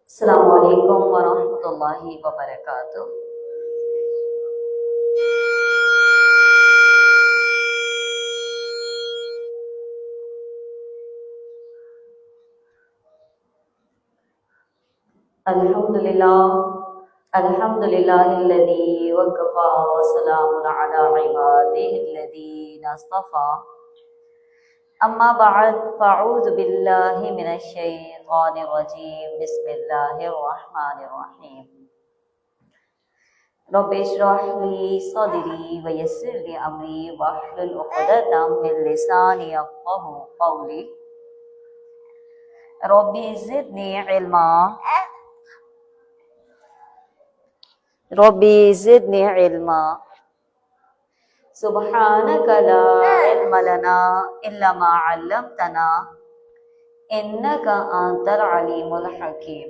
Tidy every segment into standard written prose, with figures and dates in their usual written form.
السلام علیکم ورحمۃ اللہ وبرکاتہ۔ الحمدللہ الذی وکفی وسلام علی عبادہ الذین اصطفی، اما بعد فاعوذ باللہ من الشیطان الرجیم، بسم اللہ الرحمن الرحیم۔ رب اشرح لی صدری ویسر لی امری واحلل عقدۃ من لسانی یفقہوا قولی۔ رب زدنی علما سبحانک لا علم لنا الا ما علمتنا انک انت العلیم الحکیم۔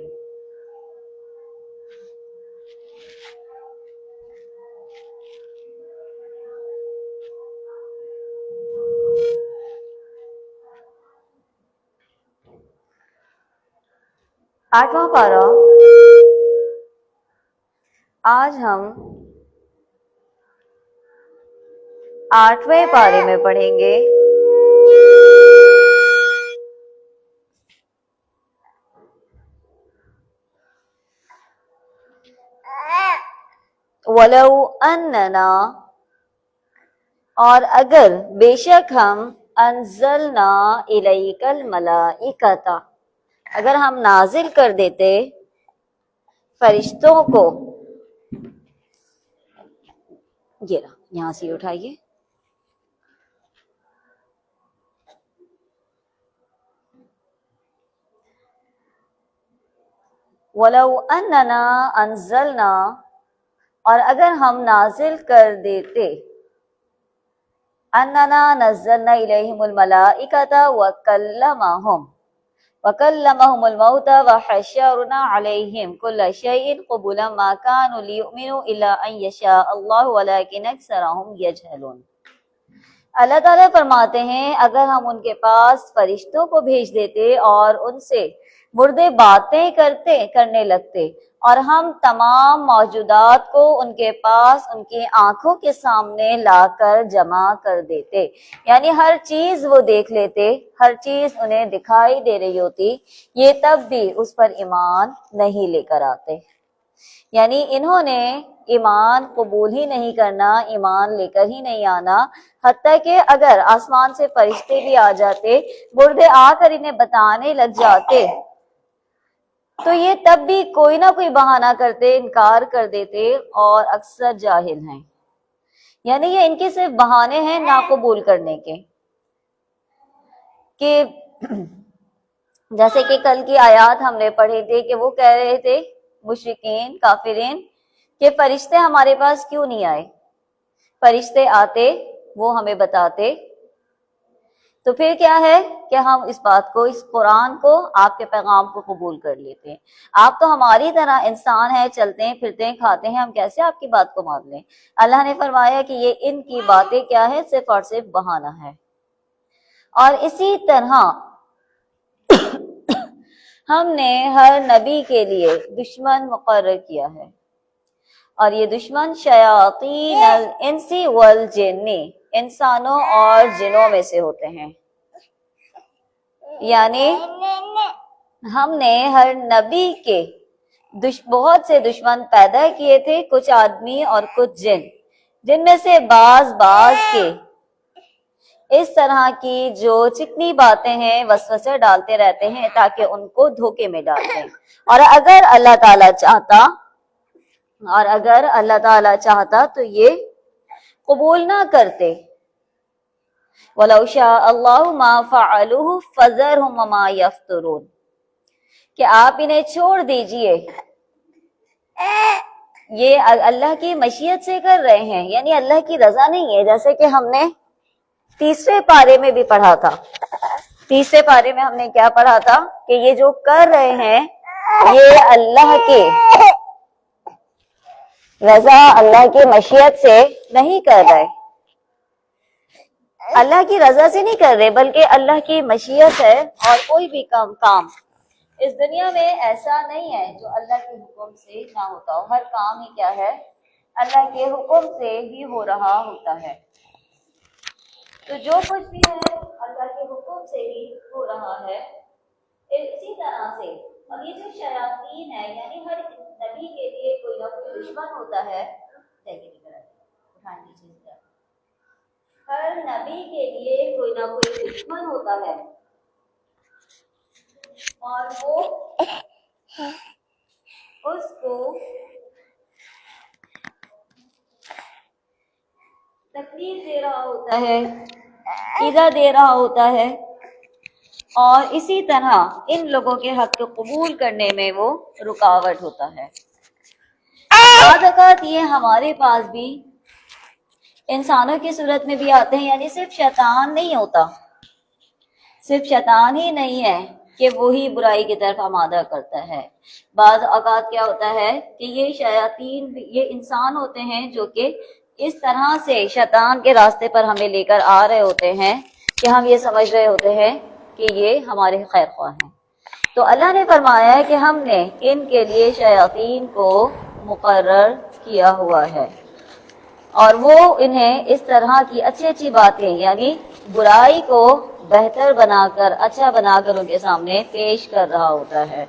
آٹھواں پارہ، آج ہم آٹھویں پارے میں پڑھیں گے۔ وَلَوْ أَنَّنَا، اور اگر بے شک ہم انزلنا الیک الملائکۃ، اگر ہم نازل کر دیتے فرشتوں کو، یہ رہا، یہاں سے اٹھائیے، وَلَوْ أَنَّنَا أَنزَلْنَا، اور اگر ہم نازل کر دیتے، أَنَّنَا نَزَّلْنَا إِلَيْهِمُ الْمَلَائِكَةَ وَكَلَّمَهُمُ الْمَوْتَى وَحَشَرْنَا عَلَيْهِمْ كُلَّ شَيْءٍ قُبُلًا مَا كَانُوا لِيُؤْمِنُوا إِلَّا أَن يَشَاءَ اللَّهُ وَلَكِنْ أَكْثَرَهُمْ يَجْهَلُونَ۔ اللہ تعالیٰ فرماتے ہیں اگر ہم ان کے پاس فرشتوں کو بھیج دیتے اور ان سے مردے باتیں کرنے لگتے، اور ہم تمام موجودات کو ان کے پاس ان کی آنکھوں کے سامنے لا کر جمع کر دیتے، یعنی ہر چیز وہ دیکھ لیتے، ہر چیز انہیں دکھائی دے رہی ہوتی، یہ تب بھی اس پر ایمان نہیں لے کر آتے۔ یعنی انہوں نے ایمان قبول ہی نہیں کرنا، ایمان لے کر ہی نہیں آنا، حتیٰ کہ اگر آسمان سے فرشتے بھی آ جاتے، مردے آ کر انہیں بتانے لگ جاتے، تو یہ تب بھی کوئی نہ کوئی بہانہ کرتے، انکار کر دیتے، اور اکثر جاہل ہیں۔ یعنی یہ ان کے صرف بہانے ہیں ناقبول کرنے کے، کہ جیسے کہ کل کی آیات ہم نے پڑھی تھی کہ وہ کہہ رہے تھے مشرکین کافرین کہ فرشتے ہمارے پاس کیوں نہیں آئے، فرشتے آتے وہ ہمیں بتاتے، تو پھر کیا ہے کہ ہم اس بات کو، اس قرآن کو، آپ کے پیغام کو قبول کر لیتے ہیں۔ آپ تو ہماری طرح انسان ہیں، چلتے ہیں پھرتے ہیں کھاتے ہیں، ہم کیسے آپ کی بات کو مان لیں؟ اللہ نے فرمایا کہ یہ ان کی باتیں کیا ہے، صرف اور صرف بہانہ ہے۔ اور اسی طرح ہم نے ہر نبی کے لیے دشمن مقرر کیا ہے، اور یہ دشمن شیاطین الانس والجن، انسانوں اور جنوں میں سے ہوتے ہیں۔ یعنی ہم نے ہر نبی کے بہت سے دشمن پیدا کیے تھے، کچھ آدمی اور کچھ جن، جن میں سے بعض کے اس طرح کی جو چکنی باتیں ہیں وسوسے ڈالتے رہتے ہیں تاکہ ان کو دھوکے میں ڈال دیں، اور اگر اللہ تعالیٰ چاہتا تو یہ قبول نہ کرتے۔ وَلَوْ شَاءَ اللَّهُ مَا فَعَلُوهُ فَذَرْهُمْ وَمَا يَفْتُرُونَ، کہ آپ انہیں چھوڑ دیجئے، یہ اللہ کی مشیت سے کر رہے ہیں، یعنی اللہ کی رضا نہیں ہے، جیسے کہ ہم نے تیسرے پارے میں بھی پڑھا تھا۔ تیسرے پارے میں ہم نے کیا پڑھا تھا کہ یہ جو کر رہے ہیں یہ اللہ کے رضا، اللہ کی مشیت سے نہیں کر رہے، اللہ کی رضا سے نہیں کر رہے، بلکہ اللہ کی مشیت ہے، اور کوئی بھی کام اس دنیا میں ایسا نہیں ہے جو اللہ کے حکم سے نہ ہوتا ہو، ہر کام ہی کیا ہے، اللہ کے حکم سے ہی ہو رہا ہوتا ہے۔ تو جو کچھ بھی ہے اللہ کے حکم سے ہی ہو رہا ہے۔ اسی طرح سے اور یہ جو شیاطین ہے، یعنی ہر نبی کے لیے کوئی نہ کوئی دشمن ہوتا ہے، ہر نبی کے لیے کوئی نہ کوئی دشمن ہوتا ہے، اور وہ اس کو تکلیف دے رہا ہوتا ہے، ایذا دے رہا ہوتا ہے، اور اسی طرح ان لوگوں کے حق کو قبول کرنے میں وہ رکاوٹ ہوتا ہے۔ بعض اوقات یہ ہمارے پاس بھی انسانوں کی صورت میں بھی آتے ہیں، یعنی صرف شیطان نہیں ہوتا، صرف شیطان ہی نہیں ہے کہ وہی برائی کی طرف آمادہ کرتا ہے۔ بعض اوقات کیا ہوتا ہے کہ یہ شیاطین یہ انسان ہوتے ہیں جو کہ اس طرح سے شیطان کے راستے پر ہمیں لے کر آ رہے ہوتے ہیں کہ ہم یہ سمجھ رہے ہوتے ہیں کہ یہ ہمارے خیر خواہ ہیں۔ تو اللہ نے فرمایا ہے کہ ہم نے ان کے لیے شیاطین کو مقرر کیا ہوا ہے، اور وہ انہیں اس طرح کی اچھی اچھی باتیں، یعنی برائی کو بہتر بنا کر، اچھا بنا کر ان کے سامنے پیش کر رہا ہوتا ہے،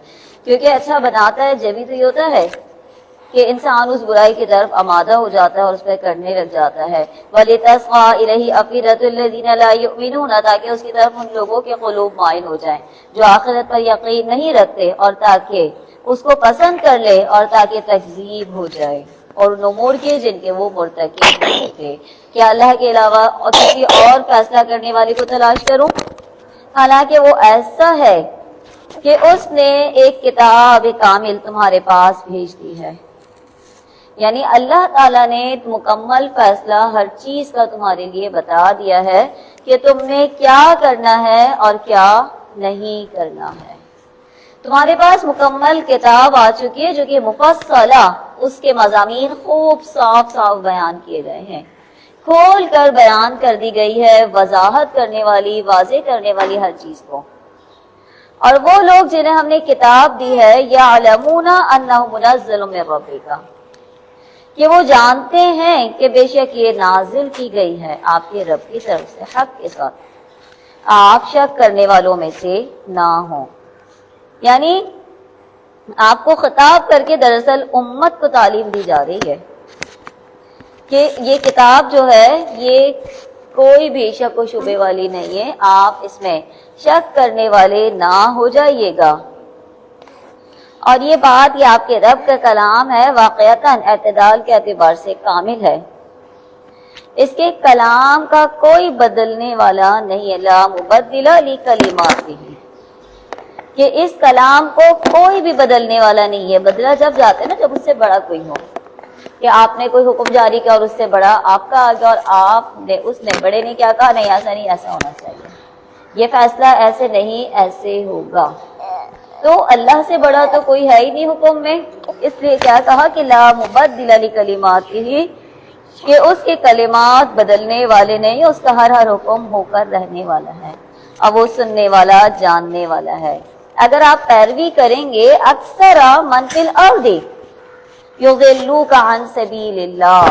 کیونکہ اچھا بناتا ہے جبھی تو یہ ہوتا ہے کہ انسان اس برائی کی طرف آمادہ ہو جاتا ہے اور اس پہ کرنے لگ جاتا ہے۔ وَلِتَسْقَى إِلَيْهِ أَفْئِدَةُ الَّذِينَ لَا يُؤْمِنُونَ، تاکہ اس کی طرف ان لوگوں کے قلوب مائل ہو جائیں جو آخرت پر یقین نہیں رکھتے، اور تاکہ اس کو پسند کر لے، اور تاکہ تکذیب ہو جائے، اور ان امور کے جن کے وہ مرتکب تھے۔ کیا اللہ کے علاوہ اور کسی اور فیصلہ کرنے والے کو تلاش کروں؟ حالانکہ وہ ایسا ہے کہ اس نے ایک کتاب کامل تمہارے پاس بھیج دی ہے، یعنی اللہ تعالیٰ نے مکمل فیصلہ ہر چیز کا تمہارے لیے بتا دیا ہے کہ تم نے کیا کرنا ہے اور کیا نہیں کرنا ہے۔ تمہارے پاس مکمل کتاب آ چکی ہے جو کہ مفصلہ، اس کے مضامین خوب صاف صاف بیان کیے گئے ہیں، کھول کر بیان کر دی گئی ہے، وضاحت کرنے والی، واضح کرنے والی ہر چیز کو۔ اور وہ لوگ جنہیں ہم نے کتاب دی ہے، یعلمون انہ منزل من ربک، کہ وہ جانتے ہیں کہ بے شک یہ نازل کی گئی ہے آپ کے رب کی طرف سے حق کے ساتھ، آپ شک کرنے والوں میں سے نہ ہوں۔ یعنی آپ کو خطاب کر کے دراصل امت کو تعلیم دی جا رہی ہے کہ یہ کتاب جو ہے یہ کوئی بھی شک و شبے والی نہیں ہے، آپ اس میں شک کرنے والے نہ ہو جائیے گا۔ اور یہ بات یہ آپ کے رب کا کلام ہے، واقعتاً اعتدال کے اعتبار سے کامل ہے، اس کے کلام کا کوئی بدلنے والا نہیں ہے، لا مبدل لکلماتہ، کہ اس کلام کو کوئی بھی بدلنے والا نہیں ہے۔ بدلا جب جاتا ہے نا، جب اس سے بڑا کوئی ہو، کہ آپ نے کوئی حکم جاری کیا اور اس سے بڑا آپ کا آ گیا، اور آپ نے اس نے بڑے نے کیا کہا، نہیں ایسا نہیں، ایسا ہونا چاہیے، یہ فیصلہ ایسے نہیں، ایسے ہوگا۔ تو اللہ سے بڑا تو کوئی ہے ہی نہیں حکم میں، اس لیے کیا کہا کہ لا مبدل لکلماتہ، کہ اس کے کلمات بدلنے والے نہیں، اس کا ہر حکم ہو کر رہنے والا ہے، اب وہ سننے والا، جاننے والا ہے۔ اگر آپ پیروی کریں گے، اکثر من فی الارض یضلوک عن سبیل اللہ،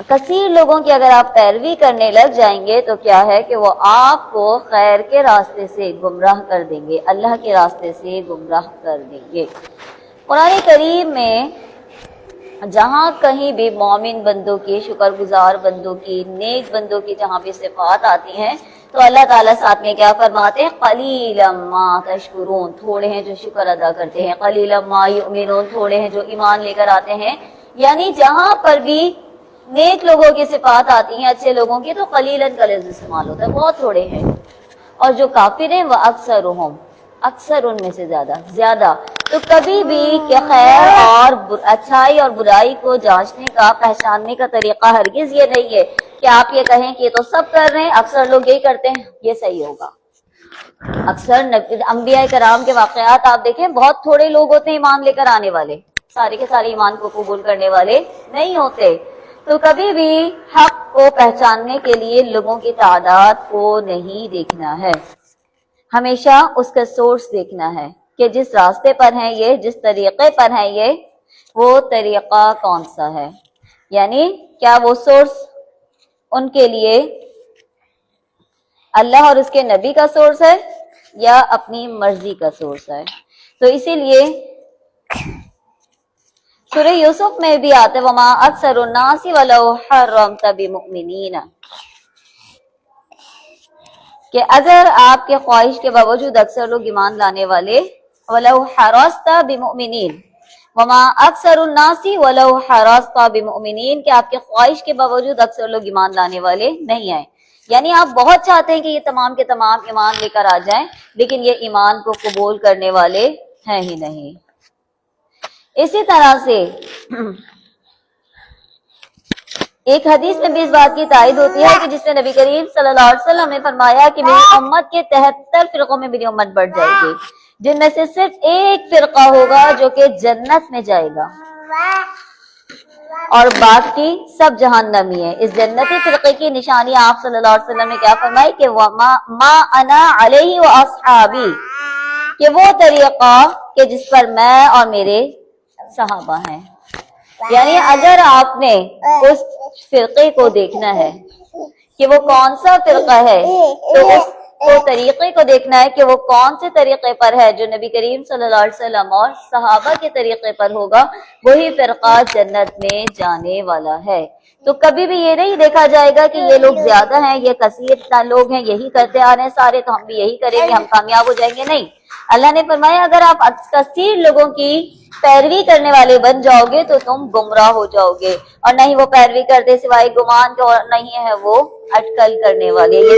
کثیر لوگوں کی اگر آپ پیروی کرنے لگ جائیں گے تو کیا ہے کہ وہ آپ کو خیر کے راستے سے گمراہ کر دیں گے، اللہ کے راستے سے گمراہ کر دیں گے۔ قرآن کریم میں جہاں کہیں بھی مومن بندوں کی، شکر گزار بندوں کی، نیک بندوں کی جہاں بھی صفات آتی ہیں تو اللہ تعالیٰ ساتھ میں کیا فرماتے ہیں، قلیلا ما تشکرون، تھوڑے ہیں جو شکر ادا کرتے ہیں، قلیلا ما یؤمنون، تھوڑے ہیں جو ایمان لے کر آتے ہیں۔ یعنی جہاں پر بھی نیک لوگوں کی صفات آتی ہیں، اچھے لوگوں کی، تو قلیلاً کا لفظ استعمال ہوتا ہے، بہت تھوڑے ہیں۔ اور جو کافر ہیں وہ اکثرهم، اکثر ان میں سے زیادہ۔ تو کبھی بھی کہ خیر اور اچھائی اور برائی کو جانچنے کا، پہچاننے کا طریقہ ہرگز یہ نہیں ہے کہ آپ یہ کہیں کہ یہ تو سب کر رہے ہیں، اکثر لوگ یہی کرتے ہیں، یہ صحیح ہوگا۔ اکثر انبیاء کرام کے واقعات آپ دیکھیں، بہت تھوڑے لوگ ہوتے ہیں ایمان لے کر آنے والے، سارے کے سارے ایمان کو قبول کرنے والے نہیں ہوتے۔ تو کبھی بھی حق کو پہچاننے کے لیے لوگوں کی تعداد کو نہیں دیکھنا ہے، ہمیشہ اس کا سورس دیکھنا ہے کہ جس راستے پر ہیں یہ، جس طریقے پر ہیں یہ، وہ طریقہ کون سا ہے، یعنی کیا وہ سورس ان کے لیے اللہ اور اس کے نبی کا سورس ہے یا اپنی مرضی کا سورس ہے۔ تو اسی لیے سورہ یوسف میں بھی آتا ہے وما اکثر الناس ولو حرمت بمؤمنین، کہ اگر آپ کے خواہش کے باوجود اکثر لوگ ایمان لانے والے، ولو حرست بمؤمنین، وما اکثر الناس ولو حرست بمؤمنین، کہ آپ کے خواہش کے باوجود اکثر لوگ ایمان لانے والے نہیں آئے، یعنی آپ بہت چاہتے ہیں کہ یہ تمام کے تمام ایمان لے کر آ جائیں، لیکن یہ ایمان کو قبول کرنے والے ہیں ہی نہیں۔ اسی طرح سے ایک حدیث میں بھی اس بات کی تائید ہوتی ہے کہ جس میں نبی کریم صلی اللہ علیہ وسلم نے فرمایا کہ میری امت کے 73 فرقوں میں میری امت بڑھ جائے گی، جن میں سے صرف ایک فرقہ ہوگا جو کہ جنت میں جائے گا اور باقی سب جہنمی ہے۔ اس جنتی فرقے کی نشانی آپ صلی اللہ علیہ وسلم نے کیا فرمائی کہ ما انا علیہ و اصحابی، کہ وہ طریقہ کہ جس پر میں اور میرے صحابہ ہیں۔ یعنی اگر آپ نے اس فرقے کو دیکھنا ہے کہ وہ کون سا فرقہ ہے، تو اس کو طریقے کو دیکھنا ہے کہ وہ کون سے طریقے پر ہے جو نبی کریم صلی اللہ علیہ وسلم اور صحابہ کے طریقے پر ہوگا، وہی فرقہ جنت میں جانے والا ہے۔ تو کبھی بھی یہ نہیں دیکھا جائے گا کہ یہ لوگ زیادہ ہیں، یہ کثیر لوگ ہیں، یہی کرتے آ رہے ہیں سارے، تو ہم بھی یہی کریں گے، ہم کامیاب ہو جائیں گے۔ نہیں، اللہ نے فرمایا اگر آپ کثیر لوگوں کی پیروی کرنے والے بن جاؤ گے تو تم گمراہ ہو جاؤ گے، اور نہیں وہ پیروی کرتے سوائے گمان کے، اور نہیں ہے وہ اٹکل کرنے والے، یہ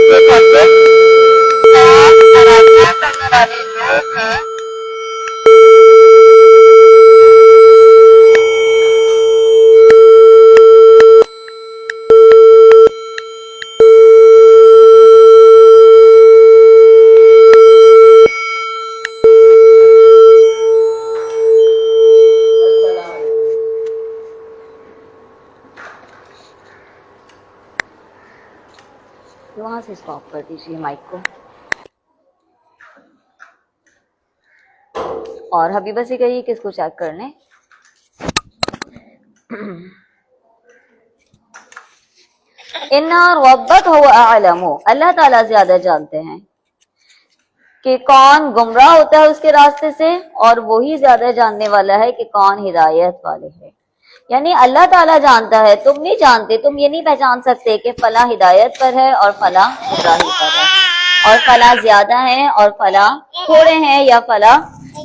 وہاں سے اسٹاپ کر دیجیے مائک کو، اور حبیبہ سے کہیے کہ اس کو چیک کر لیں۔ اِنَّ رَبَّكَ هُوَ أَعْلَمُ، اللہ تعالیٰ زیادہ جانتے ہیں کہ کون گمراہ ہوتا ہے اس کے راستے سے، اور وہی زیادہ جاننے والا ہے کہ کون ہدایت والے ہے۔ یعنی اللہ تعالیٰ جانتا ہے، تم نہیں جانتے، تم یہ نہیں پہچان سکتے کہ فلاں ہدایت پر ہے اور فلاں گمراہی پر ہے، اور فلاں زیادہ ہیں اور فلاں تھوڑے ہیں، یا فلاں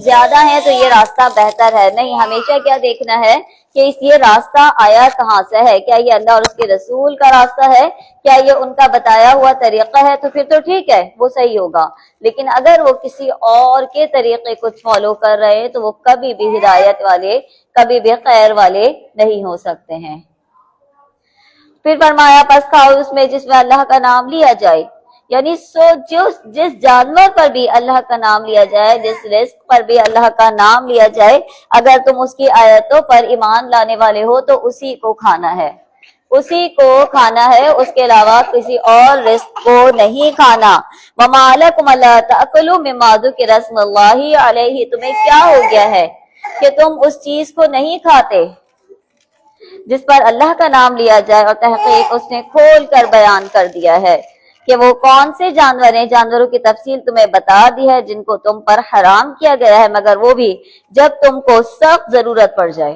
زیادہ ہیں تو یہ راستہ بہتر ہے۔ نہیں، ہمیشہ کیا دیکھنا ہے کہ یہ راستہ آیا کہاں سے ہے، کیا یہ اللہ اور اس کے رسول کا راستہ ہے، کیا یہ ان کا بتایا ہوا طریقہ ہے، تو پھر تو ٹھیک ہے، وہ صحیح ہوگا۔ لیکن اگر وہ کسی اور کے طریقے کو فالو کر رہے ہیں تو وہ کبھی بھی ہدایت والے، کبھی بھی خیر والے نہیں ہو سکتے ہیں۔ پھر فرمایا پس کھاؤ اس میں جس میں اللہ کا نام لیا جائے، یعنی جس جانور پر بھی اللہ کا نام لیا جائے، جس رزق پر بھی اللہ کا نام لیا جائے، اگر تم اس کی آیتوں پر ایمان لانے والے ہو تو اسی کو کھانا ہے، اسی کو کھانا ہے، اس کے علاوہ کسی اور رزق کو نہیں کھانا۔ وَمَا لَكُمْ أَلَّا تَأْكُلُوا مِمَّا ذُكِرَ اسْمُ اللَّهِ عَلَيْهِ، تمہیں کیا ہو گیا ہے کہ تم اس چیز کو نہیں کھاتے جس پر اللہ کا نام لیا جائے، اور تحقیق اس نے کھول کر بیان کر دیا ہے کہ وہ کون سے جانور ہیں۔ جانوروں کی تفصیل تمہیں بتا دی ہے جن کو تم پر حرام کیا گیا ہے، مگر وہ بھی جب تم کو سخت ضرورت پڑ جائے۔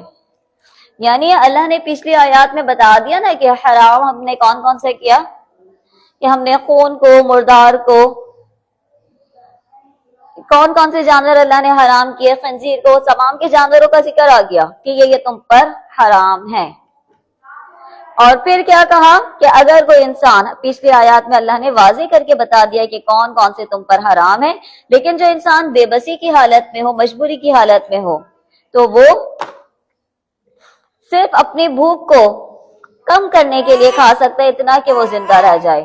یعنی اللہ نے پچھلی آیات میں بتا دیا نا کہ حرام ہم نے کون کون سے کیا، کہ ہم نے خون کو، مردار کو، کون کون سے جانور اللہ نے حرام کیے، خنزیر کو، تمام کے جانوروں کا ذکر آ گیا کہ یہ تم پر حرام ہے۔ اور پھر کیا کہا کہ اگر کوئی انسان، پچھلی آیات میں اللہ نے واضح کر کے بتا دیا کہ کون کون سے تم پر حرام ہے، لیکن جو انسان بے بسی کی حالت میں ہو، مجبوری کی حالت میں ہو، تو وہ صرف اپنی بھوک کو کم کرنے کے لیے کھا سکتا ہے، اتنا کہ وہ زندہ رہ جائے۔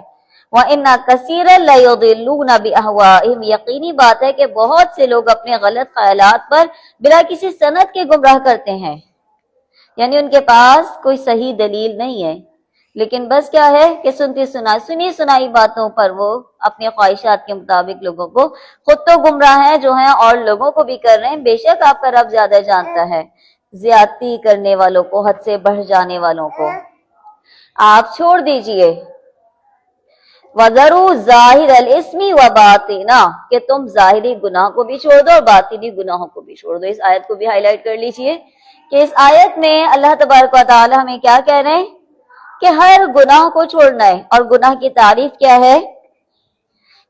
وَإِنَّ كَثِيرًا لَيُضِلُّونَ بِأَهْوَائِهِمْ، یقینی بات ہے کہ بہت سے لوگ اپنے غلط خیالات پر بلا کسی سند کے گمراہ کرتے ہیں، یعنی ان کے پاس کوئی صحیح دلیل نہیں ہے، لیکن بس کیا ہے کہ سنی سنائی باتوں پر وہ اپنی خواہشات کے مطابق لوگوں کو خود تو گمراہ ہیں جو ہیں اور لوگوں کو بھی کر رہے ہیں. بے شک آپ کا رب زیادہ جانتا ہے زیادتی کرنے والوں کو, حد سے بڑھ جانے والوں کو. آپ چھوڑ دیجئے وَذَرُوا ظَاهِرَ الْإِثْمِ وَبَاطِنَهُ کہ تم ظاہری گناہ کو بھی چھوڑ دو اور باطنی گناہوں کو بھی چھوڑ دو. اس آیت کو بھی ہائی لائٹ کر لیجئے کہ اس آیت میں اللہ تبارک و تعالی ہمیں کیا کہہ رہے ہیں کہ ہر گناہ کو چھوڑنا ہے. اور گناہ کی تعریف کیا ہے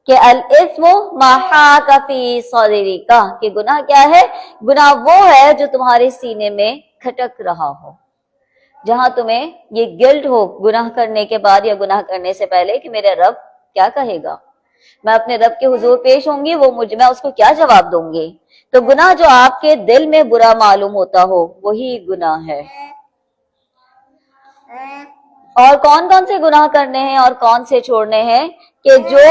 کہ الاسم ما حاک فی صدرک کہ گناہ کیا ہے, گناہ وہ ہے جو تمہارے سینے میں کھٹک رہا ہو, جہاں تمہیں یہ گلٹ ہو گناہ کرنے کے بعد یا گناہ کرنے سے پہلے کہ میرا رب کیا کہے گا, میں اپنے رب کے حضور پیش ہوں گی, وہ میں اس کو کیا جواب دوں گی. تو گناہ جو آپ کے دل میں برا معلوم ہوتا ہو وہی گناہ ہے. اور کون کون سے گناہ کرنے ہیں اور کون سے چھوڑنے ہیں کہ جو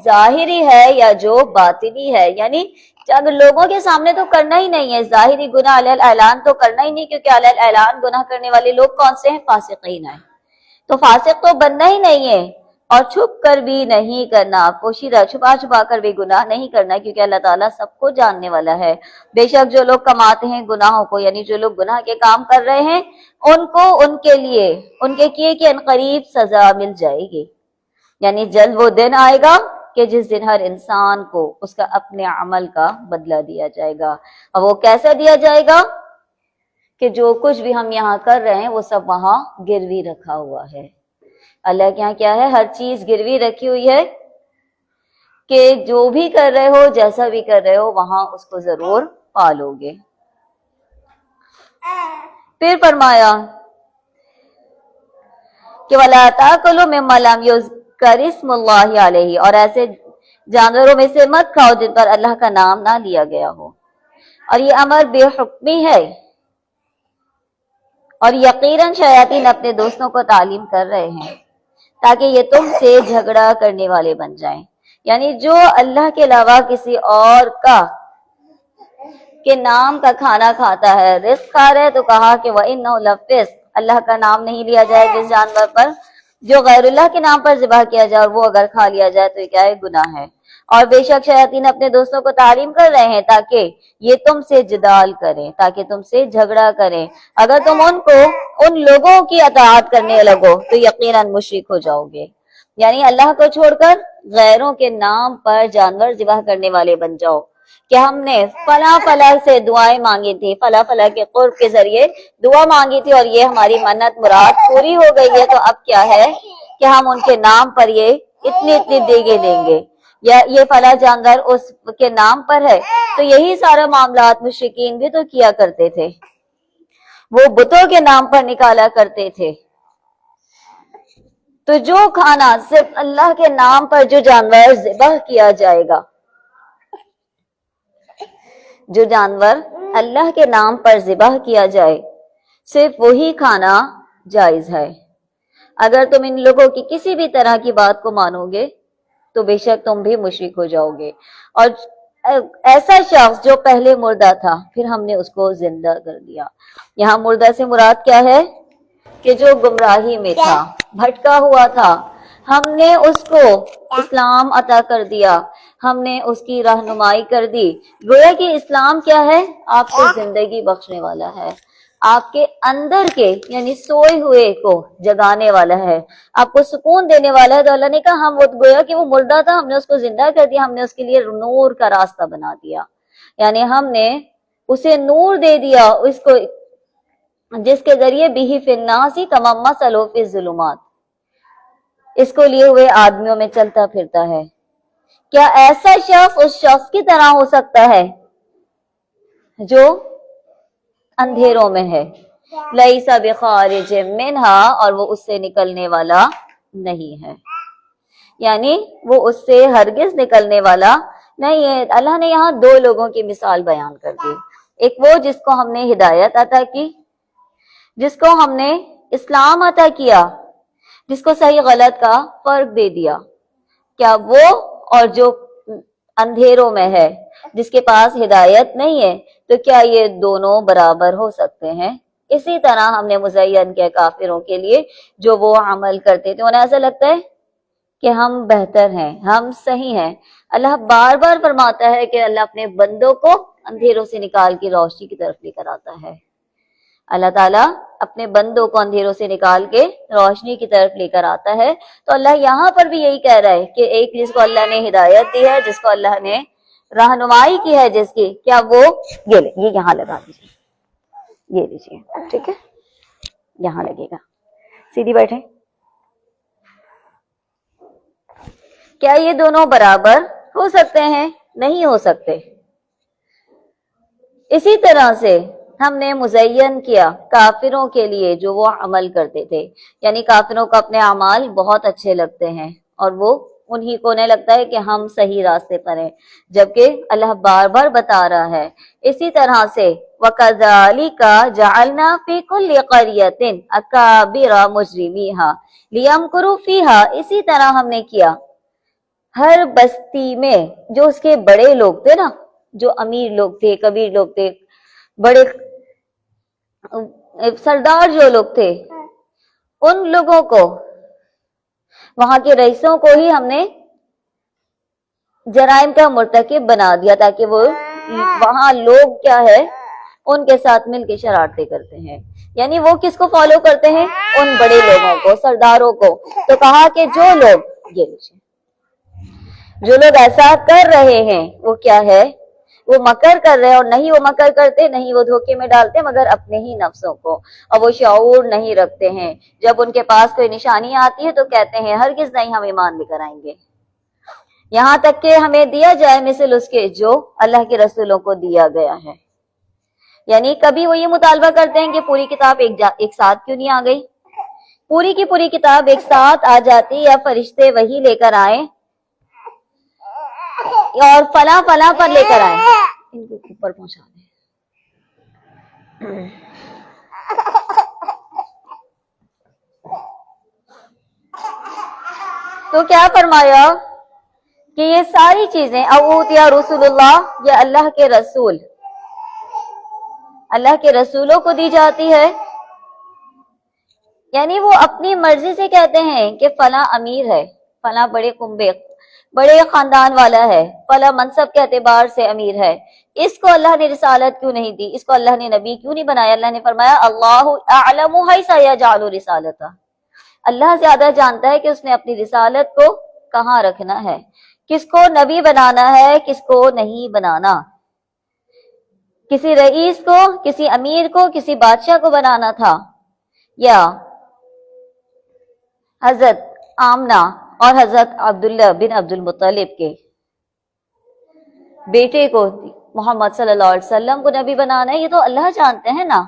ظاہری ہے یا جو باطنی ہے. یعنی اگر لوگوں کے سامنے تو کرنا ہی نہیں ہے, ظاہری گناہ علی الاعلان تو کرنا ہی نہیں, کیونکہ علی الاعلان گناہ کرنے والے لوگ کون سے ہیں, فاسقین ہیں. تو فاسق تو بننا ہی نہیں ہے, اور چھپ کر بھی نہیں کرنا, پوشیدہ چھپا چھپا کر بھی گناہ نہیں کرنا, کیونکہ اللہ تعالیٰ سب کو جاننے والا ہے. بے شک جو لوگ کماتے ہیں گناہوں کو, یعنی جو لوگ گناہ کے کام کر رہے ہیں ان کو ان کے لیے ان کے کیے کہ عنقریب سزا مل جائے گی. یعنی جلد وہ دن آئے گا کہ جس دن ہر انسان کو اس کا اپنے عمل کا بدلہ دیا جائے گا. اور وہ کیسا دیا جائے گا کہ جو کچھ بھی ہم یہاں کر رہے ہیں وہ سب وہاں گروی رکھا ہوا ہے. اللہ کے یہاں کیا ہے, ہر چیز گروی رکھی ہوئی ہے کہ جو بھی کر رہے ہو جیسا بھی کر رہے ہو وہاں اس کو ضرور پالو گے. پھر فرمایا کہ وَلَا تَأْكُلُوا مِمَّا لَمْ يُذْكَرِ اسْمُ اللَّهِ عَلَيْهِ اور ایسے جانوروں میں سے مت کھاؤ جن پر اللہ کا نام نہ لیا گیا ہو. اور یہ امر بے حکمی ہے, اور یقیناً شیاطین اپنے دوستوں کو تعلیم کر رہے ہیں تاکہ یہ تم سے جھگڑا کرنے والے بن جائیں. یعنی جو اللہ کے علاوہ کسی اور کا کے نام کا کھانا کھاتا ہے, رزق کھا رہے, تو کہا کہ وَإِنَّهُ لَفِسْقٌ اللہ کا نام نہیں لیا جائے جس جانور پر جو غیر اللہ کے نام پر ذبح کیا جائے, اور وہ اگر کھا لیا جائے تو یہ کیا ہے, گناہ ہے. اور بے شک شیاطین اپنے دوستوں کو تعلیم کر رہے ہیں تاکہ یہ تم سے جدال کریں, تاکہ تم سے جھگڑا کریں. اگر تم ان لوگوں کی اطاعت کرنے لگو تو یقیناً مشرک ہو جاؤ گے. یعنی اللہ کو چھوڑ کر غیروں کے نام پر جانور ذبح کرنے والے بن جاؤ کہ ہم نے فلاں فلاں سے دعائیں مانگی تھی, فلاں فلاں کے قرب کے ذریعے دعا مانگی تھی اور یہ ہماری منت مراد پوری ہو گئی ہے, تو اب کیا ہے کہ ہم ان کے نام پر یہ اتنی دیگیں دیں گے, یا یہ فلاں جانور اس کے نام پر ہے. تو یہی سارا معاملات مشرکین بھی تو کیا کرتے تھے, وہ بتوں کے نام پر نکالا کرتے تھے. تو جو کھانا صرف اللہ کے نام پر جو جانور ذبح کیا جائے گا, جو جانور اللہ کے نام پر ذبح کیا جائے صرف وہی کھانا جائز ہے. اگر تم ان لوگوں کی کسی بھی طرح کی بات کو مانو گے تو بے شک تم بھی مشرک ہو جاؤ گے. اور ایسا شخص جو پہلے مردہ تھا پھر ہم نے اس کو زندہ کر دیا. یہاں مردہ سے مراد کیا ہے کہ جو گمراہی میں تھا, بھٹکا ہوا تھا, ہم نے اس کو اسلام عطا کر دیا, ہم نے اس کی رہنمائی کر دی. گویا کہ اسلام کیا ہے, آپ کو زندگی بخشنے والا ہے, آپ کے اندر کے یعنی سوئے ہوئے کو جگانے والا ہے, آپ کو سکون دینے والا ہے. تو اللہ نے کہا ہم گویا کہ وہ مردہ تھا, ہم نے اس کو زندہ کر دیا, ہم نے اس کے لیے نور کا راستہ بنا دیا. یعنی ہم نے اسے نور دے دیا, اس کو جس کے ذریعے بھی فی الناس کما مثل فی الظلمات, اس کو لیے ہوئے آدمیوں میں چلتا پھرتا ہے. کیا ایسا شخص اس شخص کی طرح ہو سکتا ہے جو اندھیروں میں ہے, لیس بخارج منہا, اور وہ اس سے نکلنے والا نہیں ہے. یعنی وہ اس سے ہرگز نکلنے والا نہیں ہے. اللہ نے یہاں دو لوگوں کی مثال بیان کر دی, ایک وہ جس کو ہم نے ہدایت عطا کی, جس کو ہم نے اسلام عطا کیا, جس کو صحیح غلط کا فرق دے دیا. کیا وہ اور جو اندھیروں میں ہے, جس کے پاس ہدایت نہیں ہے, تو کیا یہ دونوں برابر ہو سکتے ہیں؟ اسی طرح ہم نے مزین کیا کافروں کے لیے جو وہ عمل کرتے تھے، انہیں ایسا لگتا ہے کہ ہم بہتر ہیں، ہم صحیح ہیں۔ اللہ بار بار فرماتا ہے کہ اللہ اپنے بندوں کو اندھیروں سے نکال کے روشنی کی طرف لے کر آتا ہے۔ اللہ تعالیٰ اپنے بندوں کو اندھیروں سے نکال کے روشنی کی طرف لے کر آتا ہے۔ تو اللہ یہاں پر بھی یہی کہہ رہا ہے کہ ایک جس کو اللہ نے ہدایت دی ہے، جس کو اللہ نے رہنمائی کی ہے، جس کی کیا وہ یہ یہاں لگا دیجیے، یہ لیجیے، ٹھیک ہے، یہاں لگے گا، سیدھی بیٹھے۔ کیا یہ دونوں برابر ہو سکتے ہیں؟ نہیں ہو سکتے۔ اسی طرح سے ہم نے مزین کیا کافروں کے لیے جو وہ عمل کرتے تھے، یعنی کافروں کو اپنے اعمال بہت اچھے لگتے ہیں اور وہ انہی کو نہیں لگتا ہے کہ ہم صحیح راستے پر ہیں، جبکہ اللہ بار بار بتا رہا ہے۔ اسی طرح سے وَكَذَلِكَ جَعَلْنَا فِي كُلِّ قَرْيَةٍ أَكَابِرَ مُجْرِمِيهَا لِيَمْكُرُوا فِيهَا، اسی طرح ہم نے کیا ہر بستی میں جو اس کے بڑے لوگ تھے نا، جو امیر لوگ تھے، کبیر لوگ تھے، بڑے سردار جو لوگ تھے، ان لوگوں کو، وہاں کے رئیسوں کو ہی ہم نے جرائم کا مرتکب بنا دیا تاکہ وہ وہاں لوگ کیا ہے ان کے ساتھ مل کے شرارتیں کرتے ہیں۔ یعنی وہ کس کو فالو کرتے ہیں؟ ان بڑے لوگوں کو، سرداروں کو۔ تو کہا کہ جو لوگ ایسا کر رہے ہیں وہ کیا ہے؟ وہ مکر کر رہے ہیں، اور نہیں وہ مکر کرتے، نہیں وہ دھوکے میں ڈالتے مگر اپنے ہی نفسوں کو، اور وہ شعور نہیں رکھتے ہیں۔ جب ان کے پاس کوئی نشانی آتی ہے تو کہتے ہیں ہرگز نہیں ہم ایمان لے کر آئیں گے، یہاں تک کہ ہمیں دیا جائے مثل اس کے جو اللہ کے رسولوں کو دیا گیا ہے۔ یعنی کبھی وہ یہ مطالبہ کرتے ہیں کہ پوری کتاب ایک ساتھ کیوں نہیں آ گئی، پوری کی پوری کتاب ایک ساتھ آ جاتی، یا فرشتے وہی لے کر آئیں اور فلاں فلاں پر لے کر آئیں، ان کو اوپر پہنچا دیں۔ تو کیا فرمایا کہ یہ ساری چیزیں اوتیا رسول اللہ، یا اللہ کے رسول، اللہ کے رسولوں کو دی جاتی ہے۔ یعنی وہ اپنی مرضی سے کہتے ہیں کہ فلاں امیر ہے، فلاں بڑے خاندان والا ہے، فلاں منصب کے اعتبار سے امیر ہے، اس کو اللہ نے رسالت کیوں نہیں دی، اس کو اللہ نے نبی کیوں نہیں بنایا؟ اللہ نے فرمایا اللہ اعلم حیث یجعل رسالتہ، اللہ زیادہ جانتا ہے کہ اس نے اپنی رسالت کو کہاں رکھنا ہے، کس کو نبی بنانا ہے، کس کو نہیں بنانا، کسی رئیس کو، کسی امیر کو، کسی بادشاہ کو بنانا تھا، یا حضرت آمنہ اور حضرت عبداللہ بن عبد المطلب کے بیٹے کو، محمد صلی اللہ علیہ وسلم کو نبی بنانا ہے، یہ تو اللہ جانتے ہیں نا۔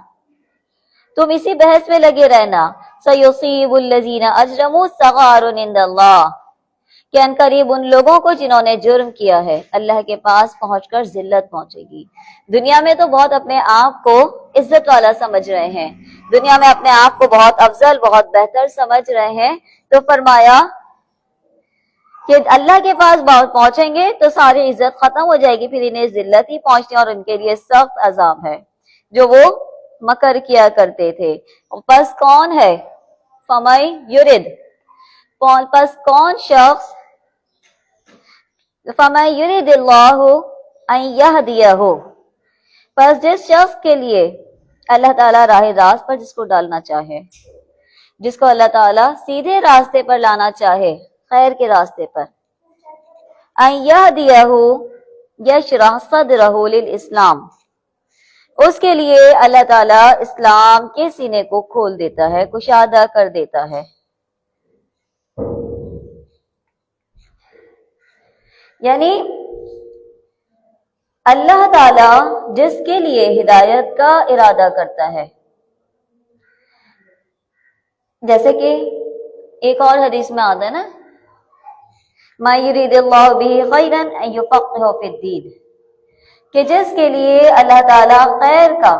تم اسی بحث میں لگے رہنا، سَيُصِيبُ الَّذِينَ أَجْرَمُوا صَغَارٌ عِندَ اللَّهِ، کہ ان قریب ان لوگوں کو جنہوں نے جرم کیا ہے اللہ کے پاس پہنچ کر ذلت پہنچے گی۔ دنیا میں تو بہت اپنے آپ کو عزت والا سمجھ رہے ہیں، دنیا میں اپنے آپ کو بہت افضل، بہت بہتر سمجھ رہے ہیں، تو فرمایا کہ اللہ کے پاس پہنچیں گے تو ساری عزت ختم ہو جائے گی، پھر انہیں ذلت ہی پہنچتی ہے، اور ان کے لیے سخت عذاب ہے جو وہ مکر کیا کرتے تھے۔ پس کون ہے؟ فَمَن يُرِدْ، پس کون شخص، فَمَن يُرِدِ اللَّهُ أَن يَهْدِيَهُ، پس جس شخص کے لیے اللہ تعالیٰ راہ راست پر جس کو ڈالنا چاہے، جس کو اللہ تعالیٰ سیدھے راستے پر لانا چاہے، خیر کے راستے پر، أَن يَهْدِيَهُ يَشْرَحْ صَدْرَهُ لِلْإِسْلَامِ، اس کے لیے اللہ تعالیٰ اسلام کے سینے کو کھول دیتا ہے، کشادہ کر دیتا ہے۔ یعنی اللہ تعالیٰ جس کے لیے ہدایت کا ارادہ کرتا ہے، جیسے کہ ایک اور حدیث میں آتا ہے نا، مَن يُرِيدِ اللَّهُ بِهِ خَيْرًا أَن يُفَقِّهَهُ فِي الدِّينِ، کہ جس کے لیے اللہ تعالیٰ خیر کا،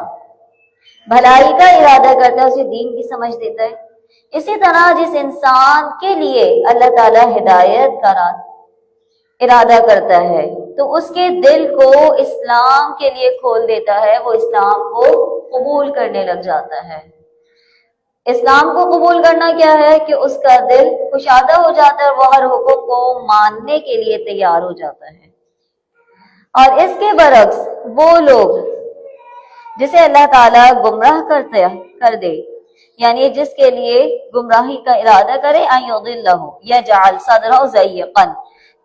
بھلائی کا ارادہ کرتا ہے، اسے دین کی سمجھ دیتا ہے۔ اسی طرح جس انسان کے لیے اللہ تعالیٰ ہدایت کا ارادہ کرتا ہے، تو اس کے دل کو اسلام کے لیے کھول دیتا ہے، وہ اسلام کو قبول کرنے لگ جاتا ہے۔ اسلام کو قبول کرنا کیا ہے کہ اس کا دل کشادہ ہو جاتا ہے، وہ ہر حکم کو ماننے کے لیے تیار ہو جاتا ہے۔ اور اس کے برعکس وہ لوگ جسے اللہ تعالیٰ گمراہ کر دے، یعنی جس کے لیے گمراہی کا ارادہ کرے، ان یضلہ یجعل صدرہ ضیقا،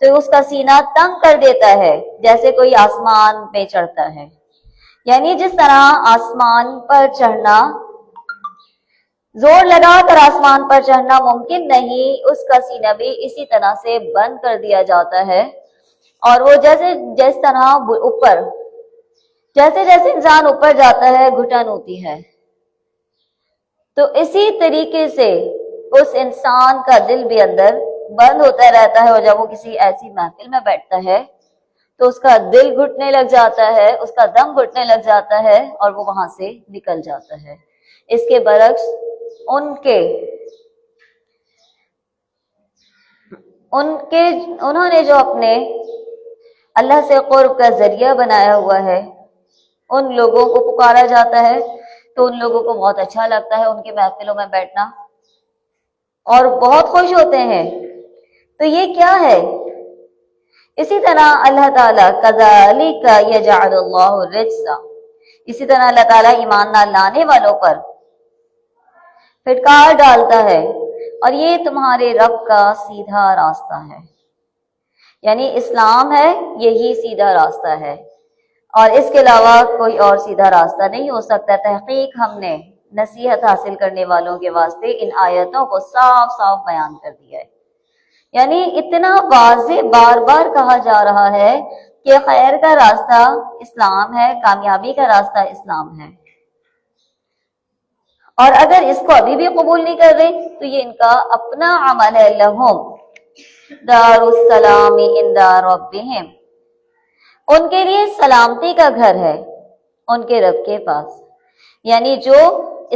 تو اس کا سینہ تنگ کر دیتا ہے جیسے کوئی آسمان پہ چڑھتا ہے۔ یعنی جس طرح آسمان پر چڑھنا، زور لگا کر آسمان پر چڑھنا ممکن نہیں، اس کا سینہ بھی اسی طرح سے بند کر دیا جاتا ہے۔ اور وہ جس طرح اوپر، جیسے جیسے انسان اوپر جاتا ہے گھٹن ہوتی ہے، تو اسی طریقے سے اس انسان کا دل بھی اندر بند ہوتا رہتا ہے، اور جب وہ کسی ایسی محفل میں بیٹھتا ہے تو اس کا دل گھٹنے لگ جاتا ہے، اس کا دم گھٹنے لگ جاتا ہے، اور وہ وہاں سے نکل جاتا ہے۔ اس کے برعکس انہوں نے جو اپنے اللہ سے قرب کا ذریعہ بنایا ہوا ہے، ان لوگوں کو پکارا جاتا ہے تو ان لوگوں کو بہت اچھا لگتا ہے ان کے محفلوں میں بیٹھنا، اور بہت خوش ہوتے ہیں۔ تو یہ کیا ہے؟ اسی طرح اللہ تعالیٰ کذالک یجعل اللہ الرجس، اسی طرح اللہ تعالیٰ ایمان نہ لانے والوں پر پھٹکار ڈالتا ہے، اور یہ تمہارے رب کا سیدھا راستہ ہے۔ یعنی اسلام ہے، یہی سیدھا راستہ ہے، اور اس کے علاوہ کوئی اور سیدھا راستہ نہیں ہو سکتا۔ تحقیق ہم نے نصیحت حاصل کرنے والوں کے واسطے ان آیتوں کو صاف صاف بیان کر دیا ہے۔ یعنی اتنا واضح بار بار کہا جا رہا ہے کہ خیر کا راستہ اسلام ہے، کامیابی کا راستہ اسلام ہے، اور اگر اس کو ابھی بھی قبول نہیں کر رہے تو یہ ان کا اپنا عمل ہے۔ لہم دار السلام عند ربہم، ان کے لیے سلامتی کا گھر ہے ان کے رب کے پاس۔ یعنی جو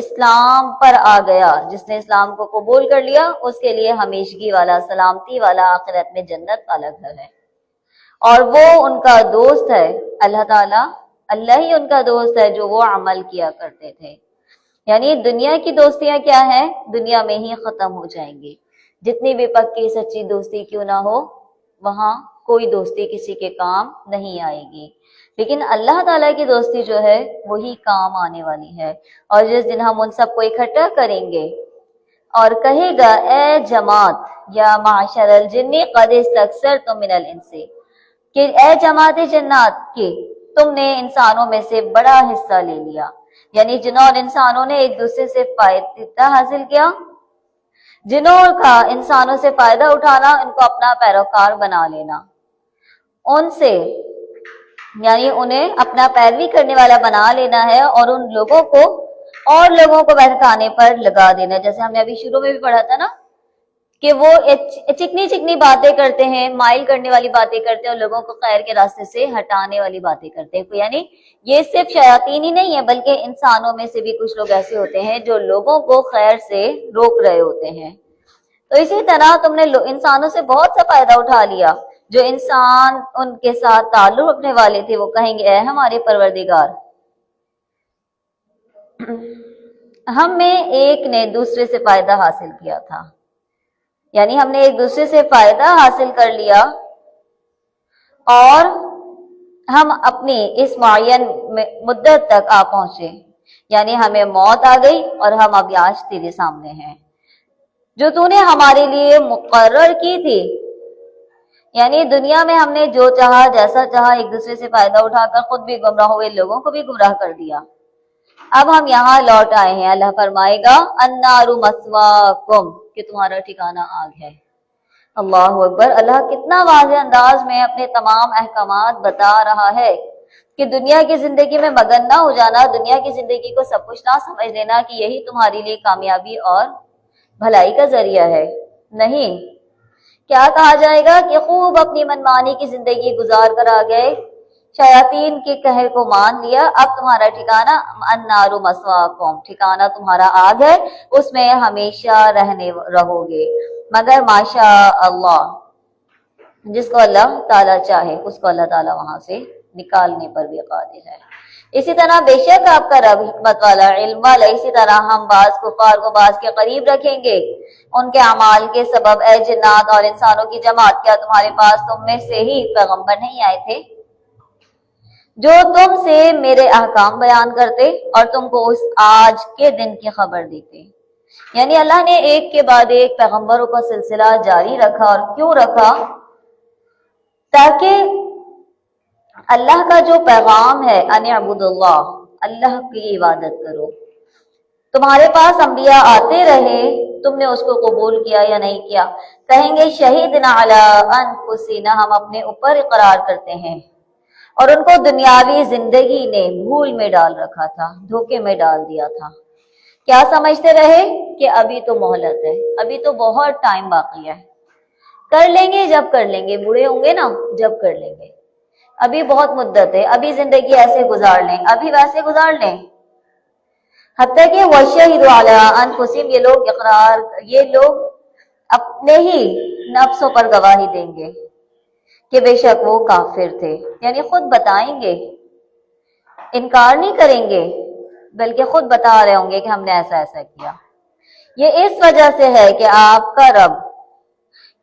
اسلام پر آ گیا، جس نے اسلام کو قبول کر لیا، اس کے لیے ہمیشگی والا، سلامتی والا، آخرت میں جنت والا گھر ہے، اور وہ ان کا دوست ہے اللہ تعالیٰ۔ اللہ ہی ان کا دوست ہے جو وہ عمل کیا کرتے تھے۔ یعنی دنیا کی دوستیاں کیا ہیں؟ دنیا میں ہی ختم ہو جائیں گی، جتنی بھی پکی سچی دوستی کیوں نہ ہو، وہاں کوئی دوستی کسی کے کام نہیں آئے گی۔ لیکن اللہ تعالیٰ کی دوستی جو ہے وہی کام آنے والی ہے۔ اور جس دن ہم ان سب کو اکٹھا کریں گے اور کہے گا اے جماعت یا معشر الجن قد استکثرتم من الانس، کہ اے جماعت جنات کی تم نے انسانوں میں سے بڑا حصہ لے لیا، یعنی جنوں اور انسانوں نے ایک دوسرے سے فائدہ حاصل کیا، جنوں کا انسانوں سے فائدہ اٹھانا، ان کو اپنا پیروکار بنا لینا، ان سے یعنی انہیں اپنا پیروی کرنے والا بنا لینا ہے، اور ان لوگوں کو اور لوگوں کو بہکانے پر لگا دینا۔ جیسے ہم نے ابھی شروع میں بھی پڑھا تھا نا کہ وہ چکنی چکنی باتیں کرتے ہیں، مائل کرنے والی باتیں کرتے ہیں، اور لوگوں کو خیر کے راستے سے ہٹانے والی باتیں کرتے ہیں۔ یعنی یہ صرف شیاطین ہی نہیں ہے، بلکہ انسانوں میں سے بھی کچھ لوگ ایسے ہوتے ہیں جو لوگوں کو خیر سے روک رہے ہوتے ہیں۔ تو اسی طرح تم نے انسانوں سے بہت سا فائدہ اٹھا لیا۔ جو انسان ان کے ساتھ تعلق رکھنے والے تھے وہ کہیں گے اے ہمارے پروردگار، ہم میں ایک نے دوسرے سے فائدہ حاصل کیا تھا، یعنی ہم نے ایک دوسرے سے فائدہ حاصل کر لیا، اور ہم اپنی اس معین مدت تک آ پہنچے، یعنی ہمیں موت آ گئی اور ہم اب آج تیرے سامنے ہیں جو تو نے ہمارے لیے مقرر کی تھی۔ یعنی دنیا میں ہم نے جو چاہا جیسا چاہا ایک دوسرے سے فائدہ اٹھا کر خود بھی گمراہ ہوئے، لوگوں کو بھی گمراہ کر دیا۔ اب ہم یہاں لوٹ آئے ہیں، اللہ فرمائے گا النار مثواکم، کہ تمہارا ٹھکانہ آگ ہے۔ اللہ اکبر! اللہ کتنا واضح انداز میں اپنے تمام احکامات بتا رہا ہے کہ دنیا کی زندگی میں مگن نہ ہو جانا، دنیا کی زندگی کو سب کچھ نہ سمجھ لینا کہ یہی تمہارے لیے کامیابی اور بھلائی کا ذریعہ ہے۔ نہیں، کیا کہا جائے گا کہ خوب اپنی منمانی کی زندگی گزار کر آ گئے، شیاطین کے قہر کو مان لیا، اب تمہارا ٹھکانہ النار مثواکم، ٹھکانہ تمہارا آگ ہے، اس میں ہمیشہ رہو گے، مگر ماشاء اللہ جس کو اللہ تعالیٰ چاہے اس کو اللہ تعالیٰ وہاں سے نکالنے پر بھی قادر ہے۔ اسی طرح بے شک آپ کا رب حکمت والا، علم والا، اسی طرح ہم بعض کفار کو بعض کے قریب رکھیں گے ان کے اعمال کے سبب۔ اے جنات اور انسانوں کی جماعت، کیا تمہارے پاس تم میں سے ہی پیغمبر نہیں آئے تھے جو تم سے میرے احکام بیان کرتے اور تم کو اس آج کے دن کی خبر دیتے؟ یعنی اللہ نے ایک کے بعد ایک پیغمبروں کا سلسلہ جاری رکھا، اور کیوں رکھا؟ تاکہ اللہ کا جو پیغام ہے ان اعبدوا اللہ، اللہ کی عبادت کرو، تمہارے پاس انبیاء آتے رہے، تم نے اس کو قبول کیا یا نہیں کیا؟ کہیں گے شہیدنا علی انفسنا، ہم اپنے اوپر اقرار کرتے ہیں، اور ان کو دنیاوی زندگی نے بھول میں ڈال رکھا تھا، دھوکے میں ڈال دیا تھا۔ کیا سمجھتے رہے کہ ابھی تو مہلت ہے، ابھی تو بہت ٹائم باقی ہے، کر لیں گے جب کر لیں گے، بوڑھے ہوں گے نا جب کر لیں گے، ابھی بہت مدت ہے، ابھی زندگی ایسے گزار لیں، ابھی ویسے گزار لیں۔ حتیٰ کہ وَشَهِدُوا عَلَىٰ أَنفُسِهِمْ، یہ لوگ اپنے ہی نفسوں پر گواہی دیں گے کہ بے شک وہ کافر تھے، یعنی خود بتائیں گے، انکار نہیں کریں گے بلکہ خود بتا رہے ہوں گے کہ ہم نے ایسا ایسا کیا۔ یہ اس وجہ سے ہے کہ آپ کا رب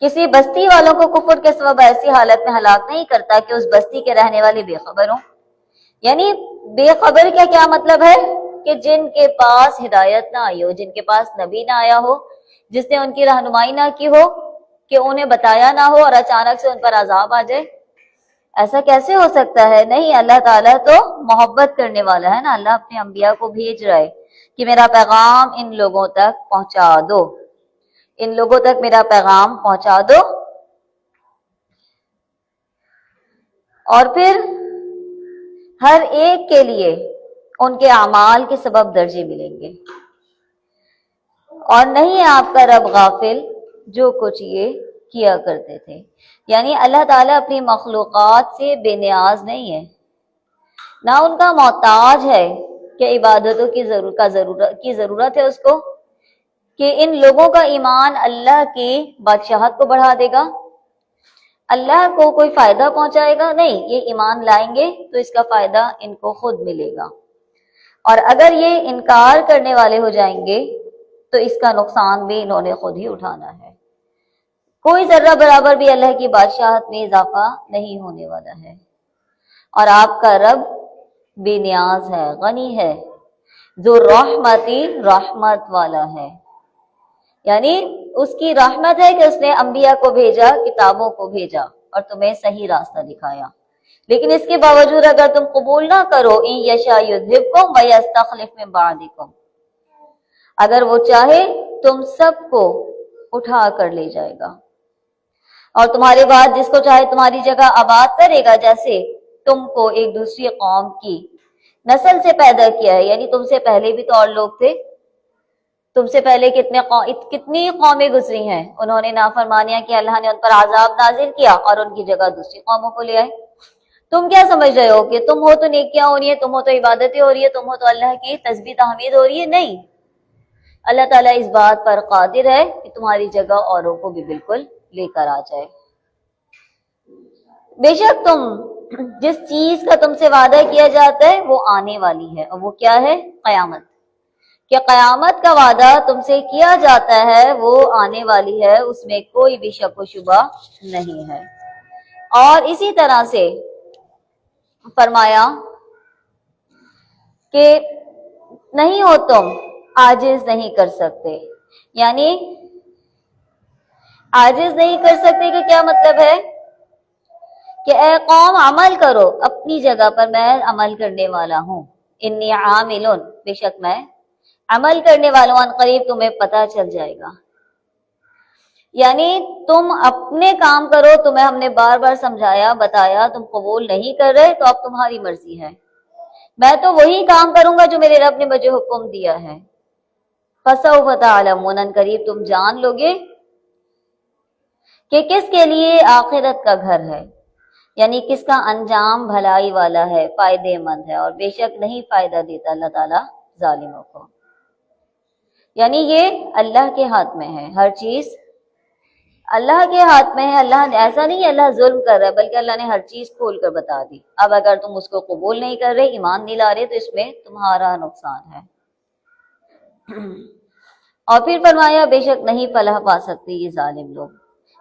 کسی بستی والوں کو کفر کے سبب ایسی حالت میں ہلاک نہیں کرتا کہ اس بستی کے رہنے والے بے خبر ہوں۔ یعنی بے خبر کا کیا مطلب ہے؟ کہ جن کے پاس ہدایت نہ آئی ہو، جن کے پاس نبی نہ آیا ہو، جس نے ان کی رہنمائی نہ کی ہو، کہ انہیں بتایا نہ ہو اور اچانک سے ان پر عذاب آ جائے، ایسا کیسے ہو سکتا ہے؟ نہیں، اللہ تعالیٰ تو محبت کرنے والا ہے نا، اللہ اپنے انبیاء کو بھیج رہا ہے کہ میرا پیغام ان لوگوں تک پہنچا دو، ان لوگوں تک میرا پیغام پہنچا دو، اور پھر ہر ایک کے لیے ان کے اعمال کے سبب درجے ملیں گے۔ اور نہیں ہے آپ کا رب غافل جو کچھ یہ کیا کرتے تھے۔ یعنی اللہ تعالیٰ اپنی مخلوقات سے بے نیاز نہیں ہے، نہ ان کا محتاج ہے کہ عبادتوں کی ضرورت ہے اس کو، کہ ان لوگوں کا ایمان اللہ کی بادشاہت کو بڑھا دے گا، اللہ کو کوئی فائدہ پہنچائے گا؟ نہیں، یہ ایمان لائیں گے تو اس کا فائدہ ان کو خود ملے گا، اور اگر یہ انکار کرنے والے ہو جائیں گے تو اس کا نقصان بھی انہوں نے خود ہی اٹھانا ہے۔ کوئی ذرہ برابر بھی اللہ کی بادشاہت میں اضافہ نہیں ہونے والا ہے، اور آپ کا رب بے نیاز ہے، غنی ہے، ذو رحمتی، رحمت والا ہے، یعنی اس کی رحمت ہے کہ اس نے انبیاء کو بھیجا، کتابوں کو بھیجا اور تمہیں صحیح راستہ دکھایا، لیکن اس کے باوجود اگر تم قبول نہ کرو، ان یشاء یذھبکم ویستخلف من بعدکم، اگر وہ چاہے تم سب کو اٹھا کر لے جائے گا اور تمہارے بعد جس کو چاہے تمہاری جگہ آباد کرے گا، جیسے تم کو ایک دوسری قوم کی نسل سے پیدا کیا ہے، یعنی تم سے پہلے بھی تو اور لوگ تھے، تم سے پہلے کتنی قومیں گزری ہیں، انہوں نے نافرمانیاں کی، اللہ نے ان پر عذاب نازل کیا اور ان کی جگہ دوسری قوموں کو لے آئے۔ تم کیا سمجھ رہے ہو کہ تم ہو تو نیکیاں ہو رہی ہیں، تم ہو تو عبادتیں ہو رہی ہے، تم ہو تو اللہ کی تسبیح تحمید ہو رہی ہے؟ نہیں، اللہ تعالیٰ اس بات پر قادر ہے کہ تمہاری جگہ اوروں کو بھی بالکل لے کر آ جائے۔ بے شک تم جس چیز کا تم سے وعدہ کیا جاتا ہے وہ آنے والی ہے، اور وہ کیا ہے؟ قیامت، کہ قیامت کا وعدہ تم سے کیا جاتا ہے وہ آنے والی ہے، اس میں کوئی بھی شک و شبہ نہیں ہے۔ اور اسی طرح سے فرمایا کہ نہیں ہو تم عاجز نہیں کر سکتے، یعنی عاجز نہیں کر سکتے کہ کیا مطلب ہے؟ کہ اے قوم عمل کرو، اپنی جگہ پر میں عمل کرنے والا ہوں، انی عامل، بے شک میں عمل کرنے والوں، ان قریب تمہیں پتہ چل جائے گا۔ یعنی تم اپنے کام کرو، تمہیں ہم نے بار بار سمجھایا بتایا، تم قبول نہیں کر رہے تو اب تمہاری مرضی ہے، میں تو وہی کام کروں گا جو میرے رب نے مجھے حکم دیا ہے۔ فسوف تعلمون، ان قریب تم جان لو گے کہ کس کے لیے آخرت کا گھر ہے، یعنی کس کا انجام بھلائی والا ہے، فائدے مند ہے، اور بے شک نہیں فائدہ دیتا اللہ تعالیٰ ظالموں کو۔ یعنی یہ اللہ کے ہاتھ میں ہے ہر چیز، اللہ کے ہاتھ میں ہے. اللہ نے ایسا نہیں ہے اللہ ظلم کر رہا ہے، بلکہ اللہ نے ہر چیز کھول کر بتا دی. اب اگر تم اس کو قبول نہیں کر رہے، ایمان نہیں لا رہے، تو اس میں تمہارا نقصان ہے. اور پھر فرمایا بے شک نہیں فلاح پا سکتے یہ ظالم لوگ،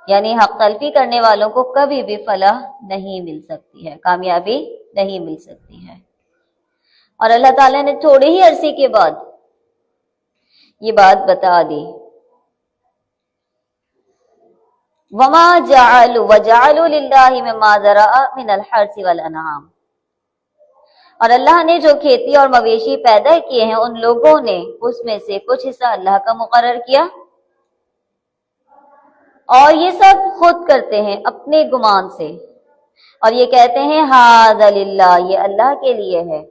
یعنی حق تلفی کرنے والوں کو کبھی بھی فلاح نہیں مل سکتی ہے، کامیابی نہیں مل سکتی ہے. اور اللہ تعالیٰ نے تھوڑے ہی عرصے کے بعد یہ بات بتا دی. وما جعلوا وجعلوا للہ مما ذرأ من الحرث والانعام، اور اللہ نے جو کھیتی اور مویشی پیدا کیے ہیں ان لوگوں نے اس میں سے کچھ حصہ اللہ کا مقرر کیا، اور یہ سب خود کرتے ہیں اپنے گمان سے، اور یہ کہتے ہیں ھذا للہ، یہ اللہ کے لیے ہے،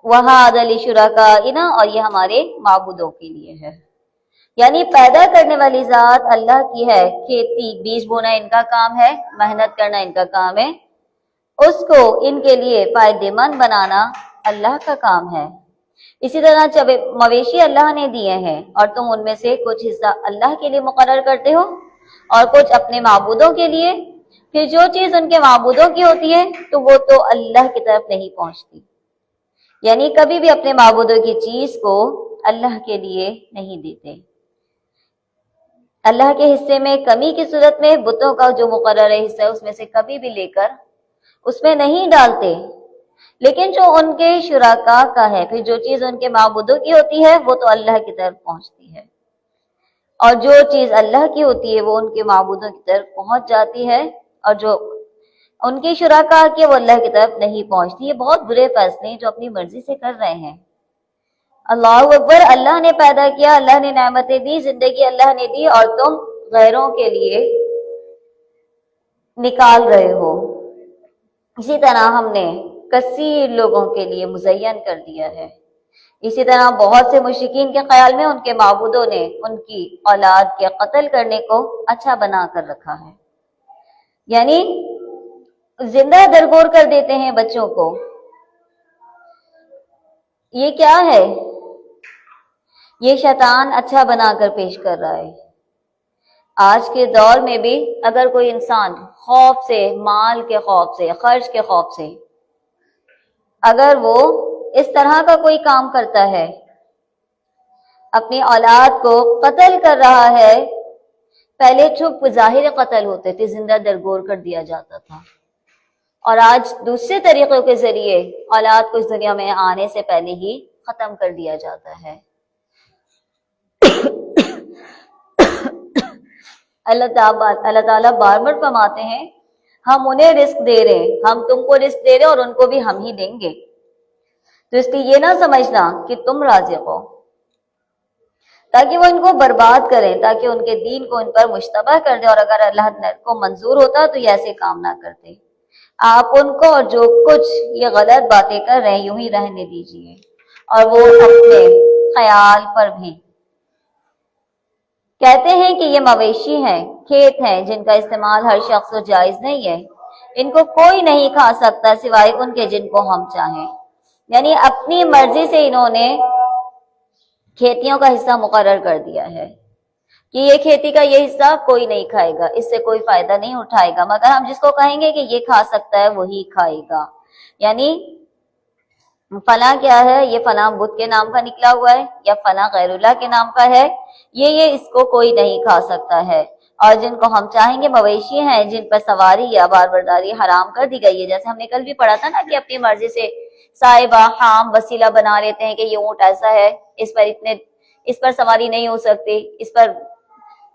وھذا لشرکائنا، اور یہ ہمارے معبودوں کے لیے ہے. یعنی پیدا کرنے والی ذات اللہ کی ہے، کھیتی بیج بونا ان کا کام ہے، محنت کرنا ان کا کام ہے، اس کو ان کے لیے فائدے مند بنانا اللہ کا کام ہے. اسی طرح جب مویشی اللہ نے دیے ہیں اور تم ان میں سے کچھ حصہ اللہ کے لیے مقرر کرتے ہو اور کچھ اپنے معبودوں کے لیے، پھر جو چیز ان کے معبودوں کی ہوتی ہے تو وہ تو اللہ کی طرف نہیں پہنچتی. یعنی کبھی بھی اپنے معبودوں کی چیز کو اللہ کے لیے نہیں دیتے. اللہ کے حصے میں کمی کی صورت میں بتوں کا جو مقرر حصہ ہے اس میں سے کبھی بھی لے کر اس میں نہیں ڈالتے. لیکن جو ان کے شرکاء کا ہے، پھر جو چیز ان کے معبودوں کی ہوتی ہے وہ تو اللہ کی طرف پہنچتی ہے، اور جو چیز اللہ کی ہوتی ہے وہ ان کے معبودوں کی طرف پہنچ جاتی ہے، اور جو ان کی شرکاء کی وہ اللہ کی طرف نہیں پہنچتی. یہ بہت برے فیصلے ہیں جو اپنی مرضی سے کر رہے ہیں. اللہ اکبر. اللہ نے پیدا کیا، اللہ نے نعمتیں دی، زندگی اللہ نے دی، اور تم غیروں کے لیے نکال رہے ہو. اسی طرح ہم نے کثیر لوگوں کے لیے مزین کر دیا ہے. اسی طرح بہت سے مشرکین کے خیال میں ان کے معبودوں نے ان کی اولاد کے قتل کرنے کو اچھا بنا کر رکھا ہے، یعنی زندہ درگور کر دیتے ہیں بچوں کو. یہ کیا ہے؟ یہ شیطان اچھا بنا کر پیش کر رہا ہے. آج کے دور میں بھی اگر کوئی انسان خوف سے، مال کے خوف سے، خرچ کے خوف سے اگر وہ اس طرح کا کوئی کام کرتا ہے، اپنی اولاد کو قتل کر رہا ہے، پہلے چھپ ظاہر قتل ہوتے تھے، زندہ درگور کر دیا جاتا تھا، اور آج دوسرے طریقوں کے ذریعے اولاد کو اس دنیا میں آنے سے پہلے ہی ختم کر دیا جاتا ہے. اللہ تعالیٰ بار بار فرماتے ہیں ہم انہیں رزق دے رہے ہیں، ہم تم کو رزق دے رہے ہیں اور ان کو بھی ہم ہی دیں گے. تو اس لیے یہ نہ سمجھنا کہ تم رازق ہو، تاکہ وہ ان کو برباد کریں، تاکہ ان کے دین کو ان پر مشتبہ کر دیں، اور اگر اللہ کو منظور ہوتا تو یہ ایسے کام نہ کرتے. آپ ان کو اور جو کچھ یہ غلط باتیں کر رہے ہیں یوں ہی رہنے دیجیے، اور وہ اپنے خیال پر بھی کہتے ہیں کہ یہ مویشی ہیں، کھیت ہیں جن کا استعمال ہر شخص کو جائز نہیں ہے، ان کو کوئی نہیں کھا سکتا سوائے ان کے جن کو ہم چاہیں. یعنی اپنی مرضی سے انہوں نے کھیتیوں کا حصہ مقرر کر دیا ہے کہ یہ کھیتی کا یہ حصہ کوئی نہیں کھائے گا، اس سے کوئی فائدہ نہیں اٹھائے گا، مگر ہم جس کو کہیں گے کہ یہ کھا سکتا ہے وہی کھائے گا. یعنی فلاں کیا ہے، یہ فلاں بت کے نام کا نکلا ہوا ہے یا فلاں غیر اللہ کے نام کا ہے، یہ اس کو کوئی نہیں کھا سکتا ہے. اور جن کو ہم چاہیں گے مویشی ہیں جن پر سواری یا بار برداری حرام کر دی گئی ہے، جیسے ہم نے کل بھی پڑھا تھا نا کہ اپنی مرضی سے صاحبہ حام وسیلہ بنا لیتے ہیں کہ یہ اونٹ ایسا ہے، اس پر سواری نہیں ہو سکتی، اس پر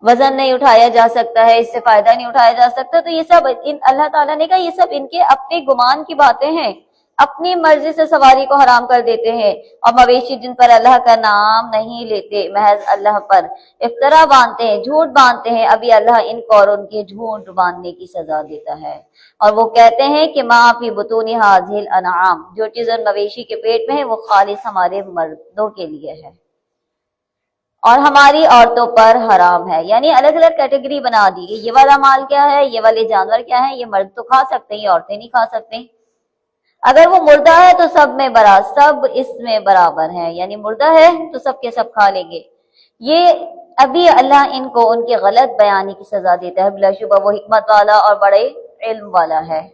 وزن نہیں اٹھایا جا سکتا ہے، اس سے فائدہ نہیں اٹھایا جا سکتا. تو یہ سب اللہ تعالیٰ نے کہا یہ سب ان کے اپنے گمان کی باتیں ہیں، اپنی مرضی سے سواری کو حرام کر دیتے ہیں. اور مویشی جن پر اللہ کا نام نہیں لیتے، محض اللہ پر افطرا باندھتے ہیں، جھوٹ باندھتے ہیں، ابھی اللہ ان کو اور ان کے جھوٹ باندھنے کی سزا دیتا ہے. اور وہ کہتے ہیں کہ ما فی بطون ھذہ الانعام، جو چیز ان مویشی کے پیٹ میں ہے وہ خالص ہمارے مردوں کے لیے ہے اور ہماری عورتوں پر حرام ہے. یعنی الگ الگ کیٹیگری بنا دی گئی، یہ والا مال کیا ہے، یہ والے جانور کیا ہے، یہ مرد تو کھا سکتے ہیں، یہ عورتیں نہیں کھا سکتے. اگر وہ مردہ ہے تو سب اس میں برابر ہیں، یعنی مردہ ہے تو سب کے سب کھا لیں گے، یہ ابھی اللہ ان کو ان کی غلط بیانی کی سزا دیتا ہے، بلا شبہ وہ حکمت والا اور بڑے علم والا ہے۔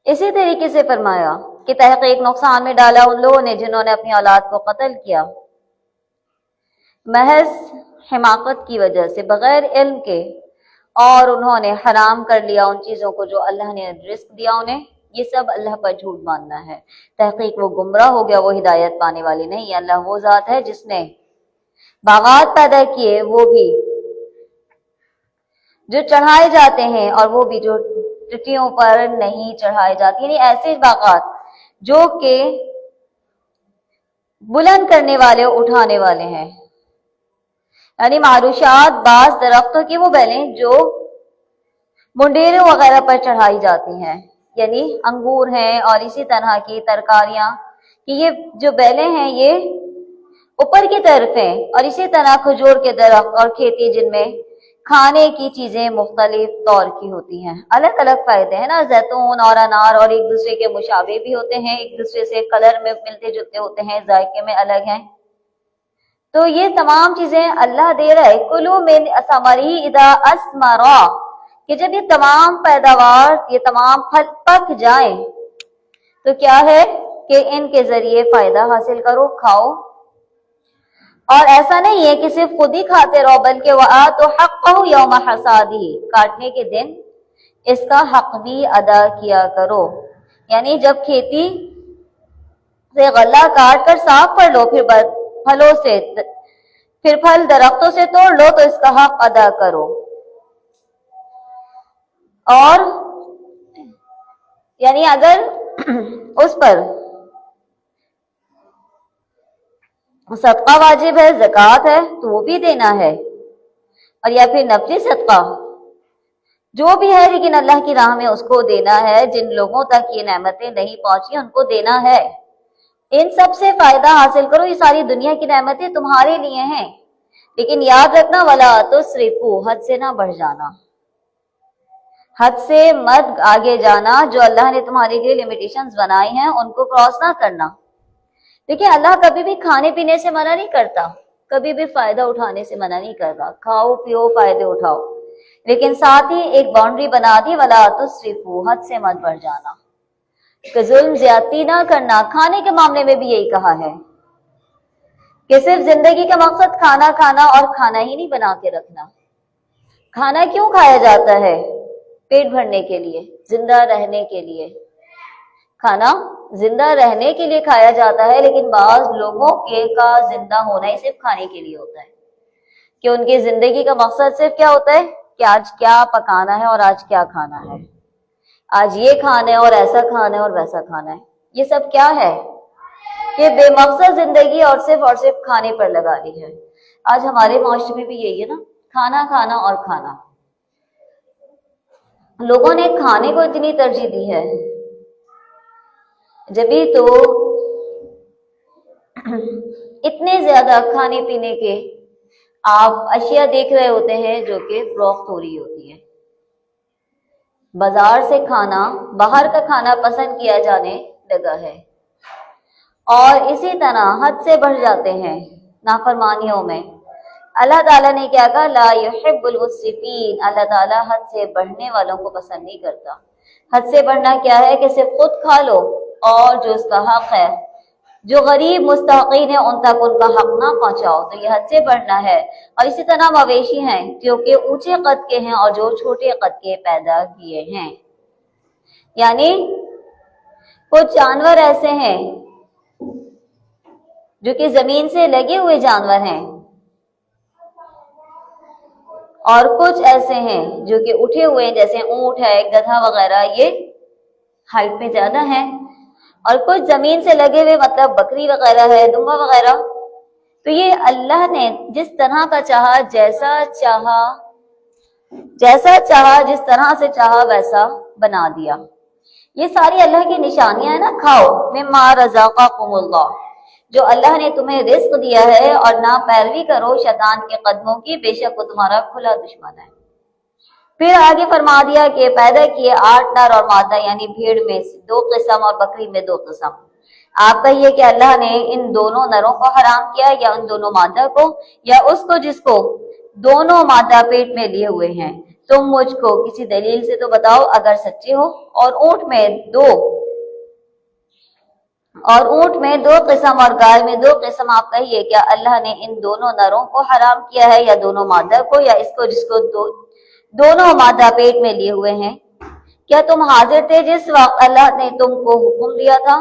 اسی طریقے سے فرمایا کہ تحقیق نقصان میں ڈالا ان لوگوں نے جنہوں نے اپنی اولاد کو قتل کیا محض حماقت کی وجہ سے، بغیر علم کے، اور انہوں نے حرام کر لیا ان چیزوں کو جو اللہ نے رزق دیا انہیں۔ یہ سب اللہ پر جھوٹ ماننا ہے۔ تحقیق وہ گمراہ ہو گیا، وہ ہدایت پانے والی نہیں۔ اللہ وہ ذات ہے جس نے باغات پیدا کیے، وہ بھی جو چڑھائے جاتے ہیں، اور وہ بھی جو ٹٹیوں پر نہیں چڑھائے جاتے، یعنی ایسے باغات جو کہ بلند کرنے والے اٹھانے والے ہیں، یعنی معروشات بعض درختوں کی وہ بیلیں جو منڈیروں وغیرہ پر چڑھائی جاتی ہیں، یعنی انگور ہیں اور اسی طرح کی ترکاریاں، کہ یہ جو بیلیں ہیں یہ اوپر کی طرف ہیں، اور اسی طرح کھجور کے درخت اور کھیتی جن میں کھانے کی چیزیں مختلف طور کی ہوتی ہیں، الگ الگ فائدے ہیں نا، زیتون اور انار، اور ایک دوسرے کے مشابہ بھی ہوتے ہیں، ایک دوسرے سے کلر میں ملتے جلتے ہوتے ہیں، ذائقے میں الگ ہیں۔ تو یہ تمام چیزیں اللہ دے رہا ہے، کلوا من ثمرہ اذا اثمر، کہ جب یہ تمام پیداوار، یہ تمام پھل پک جائیں تو کیا ہے کہ ان کے ذریعے فائدہ حاصل کرو، کھاؤ۔ اور ایسا نہیں ہے کہ صرف خود ہی کھاتے رہو، بلکہ وآتوا حقہ یوم حصادہ، کاٹنے کے دن اس کا حق بھی ادا کیا کرو، یعنی جب کھیتی سے غلہ کاٹ کر صاف کر لو، پھر پھل درختوں سے توڑ لو تو اس کا حق ادا کرو۔ اور یعنی اگر اس پر صدقہ واجب ہے، زکوٰۃ ہے، تو وہ بھی دینا ہے، اور یا پھر نفلی صدقہ جو بھی ہے، لیکن اللہ کی راہ میں اس کو دینا ہے۔ جن لوگوں تک یہ نعمتیں نہیں پہنچی ان کو دینا ہے، ان سب سے فائدہ حاصل کرو۔ یہ ساری دنیا کی نعمتیں تمہارے لیے ہیں، لیکن یاد رکھنا ولا تسرفوا، حد سے نہ بڑھ جانا، حد سے مت آگے جانا، جو اللہ نے تمہارے لیے لمیٹیشنز بنائی ہیں ان کو کراس نہ کرنا۔ دیکھیں اللہ کبھی بھی کھانے پینے سے منع نہیں کرتا، کبھی بھی فائدہ اٹھانے سے منع نہیں کرتا، کھاؤ پیو فائدے اٹھاؤ، لیکن ساتھ ہی ایک باؤنڈری بنا دی، ولا تسرفوا، حد سے مت بڑھ جانا، کہ ظلم زیادتی نہ کرنا۔ کھانے کے معاملے میں بھی یہی کہا ہے کہ صرف زندگی کا مقصد کھانا کھانا اور کھانا ہی نہیں بنا کے رکھنا۔ کھانا کیوں کھایا جاتا ہے؟ پیٹ بھرنے کے لیے، زندہ رہنے کے لیے۔ کھانا زندہ رہنے کے لیے کھایا جاتا ہے، لیکن بعض لوگوں کا زندہ ہونا ہی صرف کھانے کے لیے ہوتا ہے، کہ ان کی زندگی کا مقصد صرف کیا ہوتا ہے کہ آج کیا پکانا ہے اور آج کیا کھانا ہے، آج یہ کھانا ہے اور ایسا کھانا ہے اور ویسا کھانا ہے۔ یہ سب کیا ہے کہ بے مقصد زندگی اور صرف کھانے پر لگا لی ہے۔ آج ہمارے معاشرے میں بھی یہی ہے نا، کھانا کھانا اور کھانا۔ لوگوں نے کھانے کو اتنی ترجیح دی ہے، جبھی تو اتنے زیادہ کھانے پینے کے آپ اشیاء دیکھ رہے ہوتے ہیں جو کہ فروخت ہو رہی ہوتی ہے۔ بازار سے کھانا، باہر کا کھانا پسند کیا جانے لگا ہے، اور اسی طرح حد سے بڑھ جاتے ہیں نافرمانیوں میں۔ اللہ تعالیٰ نے کیا کہا؟ لا يحب المسرفین، اللہ تعالیٰ حد سے بڑھنے والوں کو پسند نہیں کرتا۔ حد سے بڑھنا کیا ہے کہ صرف خود کھا لو اور جو اس کا حق ہے، جو غریب مستحقین ہیں ان تک ان کا حق نہ پہنچاؤ، تو یہ حد سے بڑھنا ہے۔ اور اسی طرح مویشی ہیں جو کہ اونچے قد کے ہیں اور جو چھوٹے قد کے پیدا کیے ہیں، یعنی کچھ جانور ایسے ہیں جو کہ زمین سے لگے ہوئے جانور ہیں، اور کچھ ایسے ہیں جو کہ اٹھے ہوئے ہیں، جیسے اونٹ ہے، گدھا وغیرہ، یہ ہائٹ میں زیادہ ہیں، اور کچھ زمین سے لگے ہوئے، مطلب بکری وغیرہ ہے، دمبا وغیرہ۔ تو یہ اللہ نے جس طرح کا چاہا، جیسا چاہا، جس طرح سے چاہا ویسا بنا دیا۔ یہ ساری اللہ کی نشانیاں ہیں نا، کھاؤ مما رزقکم اللہ، جو اللہ نے تمہیں رزق دیا ہے، اور نہ پیروی کرو شیطان کے قدموں کی، بے شک وہ تمہارا کھلا دشمن ہے۔ پھر آگے فرما دیا کہ پیدا کیے 8 نر اور مادہ، یعنی بھیڑ میں 2 قسم اور بکری میں 2 قسم۔ آپ کہیے کہ اللہ نے ان دونوں نروں کو حرام کیا، یا ان دونوں مادہ کو، یا اس کو جس کو دونوں مادہ پیٹ میں لیے ہوئے ہیں؟ تم مجھ کو کسی دلیل سے تو بتاؤ اگر سچے ہو۔ اور اونٹ میں 2 قسم اور گائے میں 2 قسم، آپ کہیے کیا اللہ نے ان دونوں نروں کو حرام کیا ہے، یا دونوں مادہ کو، یا اس کو جس کو دونوں مادہ پیٹ میں لیے ہوئے ہیں؟ کیا تم حاضر تھے جس وقت اللہ نے تم کو حکم دیا تھا؟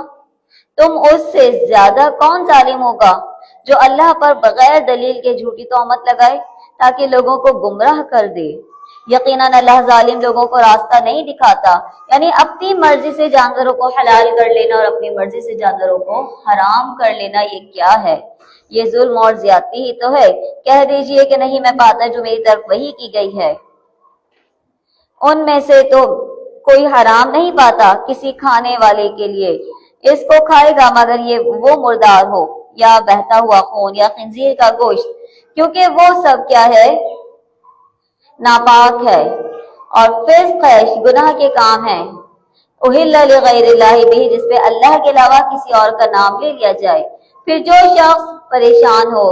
تم اس سے زیادہ کون ظالم ہوگا جو اللہ پر بغیر دلیل کے جھوٹی تہمت لگائے تاکہ لوگوں کو گمراہ کر دے؟ یقیناً اللہ ظالم لوگوں کو راستہ نہیں دکھاتا۔ یعنی اپنی مرضی سے جانوروں کو حلال کر لینا اور اپنی مرضی سے جانوروں کو حرام کر لینا، یہ کیا ہے؟ یہ ظلم اور زیادتی ہی تو ہے۔ کہہ دیجئے کہ نہیں میں پاتا جو میری طرف وحی کی گئی ہے، ان میں سے تو کوئی حرام نہیں پاتا کسی کھانے والے کے لیے، اس کو کھائے گا مگر یہ وہ مردار ہو، یا بہتا ہوا خون، یا خنزیر کا گوشت، کیونکہ وہ سب کیا ہے؟ ناپاک ہے اور فسق ہے، گناہ کے کام ہے۔ اہل لغیر اللہ بھی، جس پہ اللہ کے علاوہ کسی اور کا نام لے لیا جائے۔ پھر جو شخص پریشان ہو،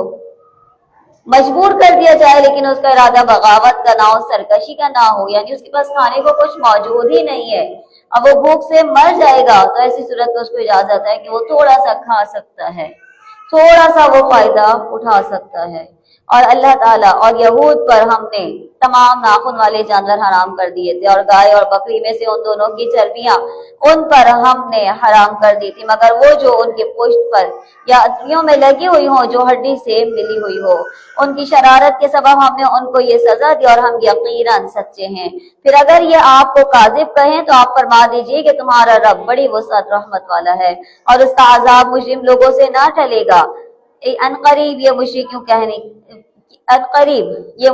مجبور کر دیا جائے، لیکن اس کا ارادہ بغاوت کا نہ ہو، سرکشی کا نہ ہو، یعنی اس کے پاس کھانے کو کچھ موجود ہی نہیں ہے، اب وہ بھوک سے مر جائے گا، تو ایسی صورت میں اس کو اجازت ہے کہ وہ تھوڑا سا کھا سکتا ہے، تھوڑا سا وہ فائدہ اٹھا سکتا ہے۔ اور اللہ تعالیٰ اور یہود پر ہم نے تمام ناخن والے جانور حرام کر دیے تھے، اور گائے اور بکری میں سے ان دونوں کی چربیاں ان پر ہم نے حرام کر دی تھی، مگر وہ جو ان کے پشت پر یا اتریوں میں لگی ہوئی ہوں، جو ہڈی سے ملی ہوئی ہو، ان کی شرارت کے سبب ہم نے ان کو یہ سزا دی، اور ہم یقیناً سچے ہیں۔ پھر اگر یہ آپ کو کاذب کہیں تو آپ فرما دیجئے کہ تمہارا رب بڑی وسعت رحمت والا ہے، اور اس کا عذاب مجرم لوگوں سے نہ ٹلے گا۔ عنقریب یہ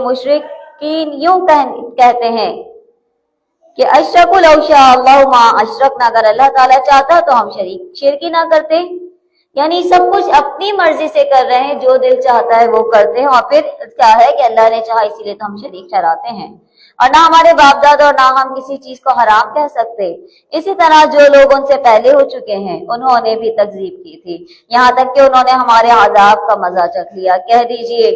مشرکین یوں کہتے ہیں کہ اشرک لو شاء اللہ ما اشرکنا، اگر اللہ تعالیٰ چاہتا تو ہم شرک ہی نہ کرتے۔ یعنی سب کچھ اپنی مرضی سے کر رہے ہیں، جو دل چاہتا ہے وہ کرتے ہیں، اور پھر کیا ہے کہ اللہ نے چاہا اسی لیے تو ہم شریک ٹھہراتے ہیں، اور نہ ہمارے باپ دادا اور نہ ہم کسی چیز کو حرام کہہ سکتے۔ اسی طرح جو لوگ ان سے پہلے ہو چکے ہیں انہوں نے بھی تکذیب کی تھی، یہاں تک کہ انہوں نے ہمارے عذاب کا مزہ چکھ لیا۔ کہہ دیجئے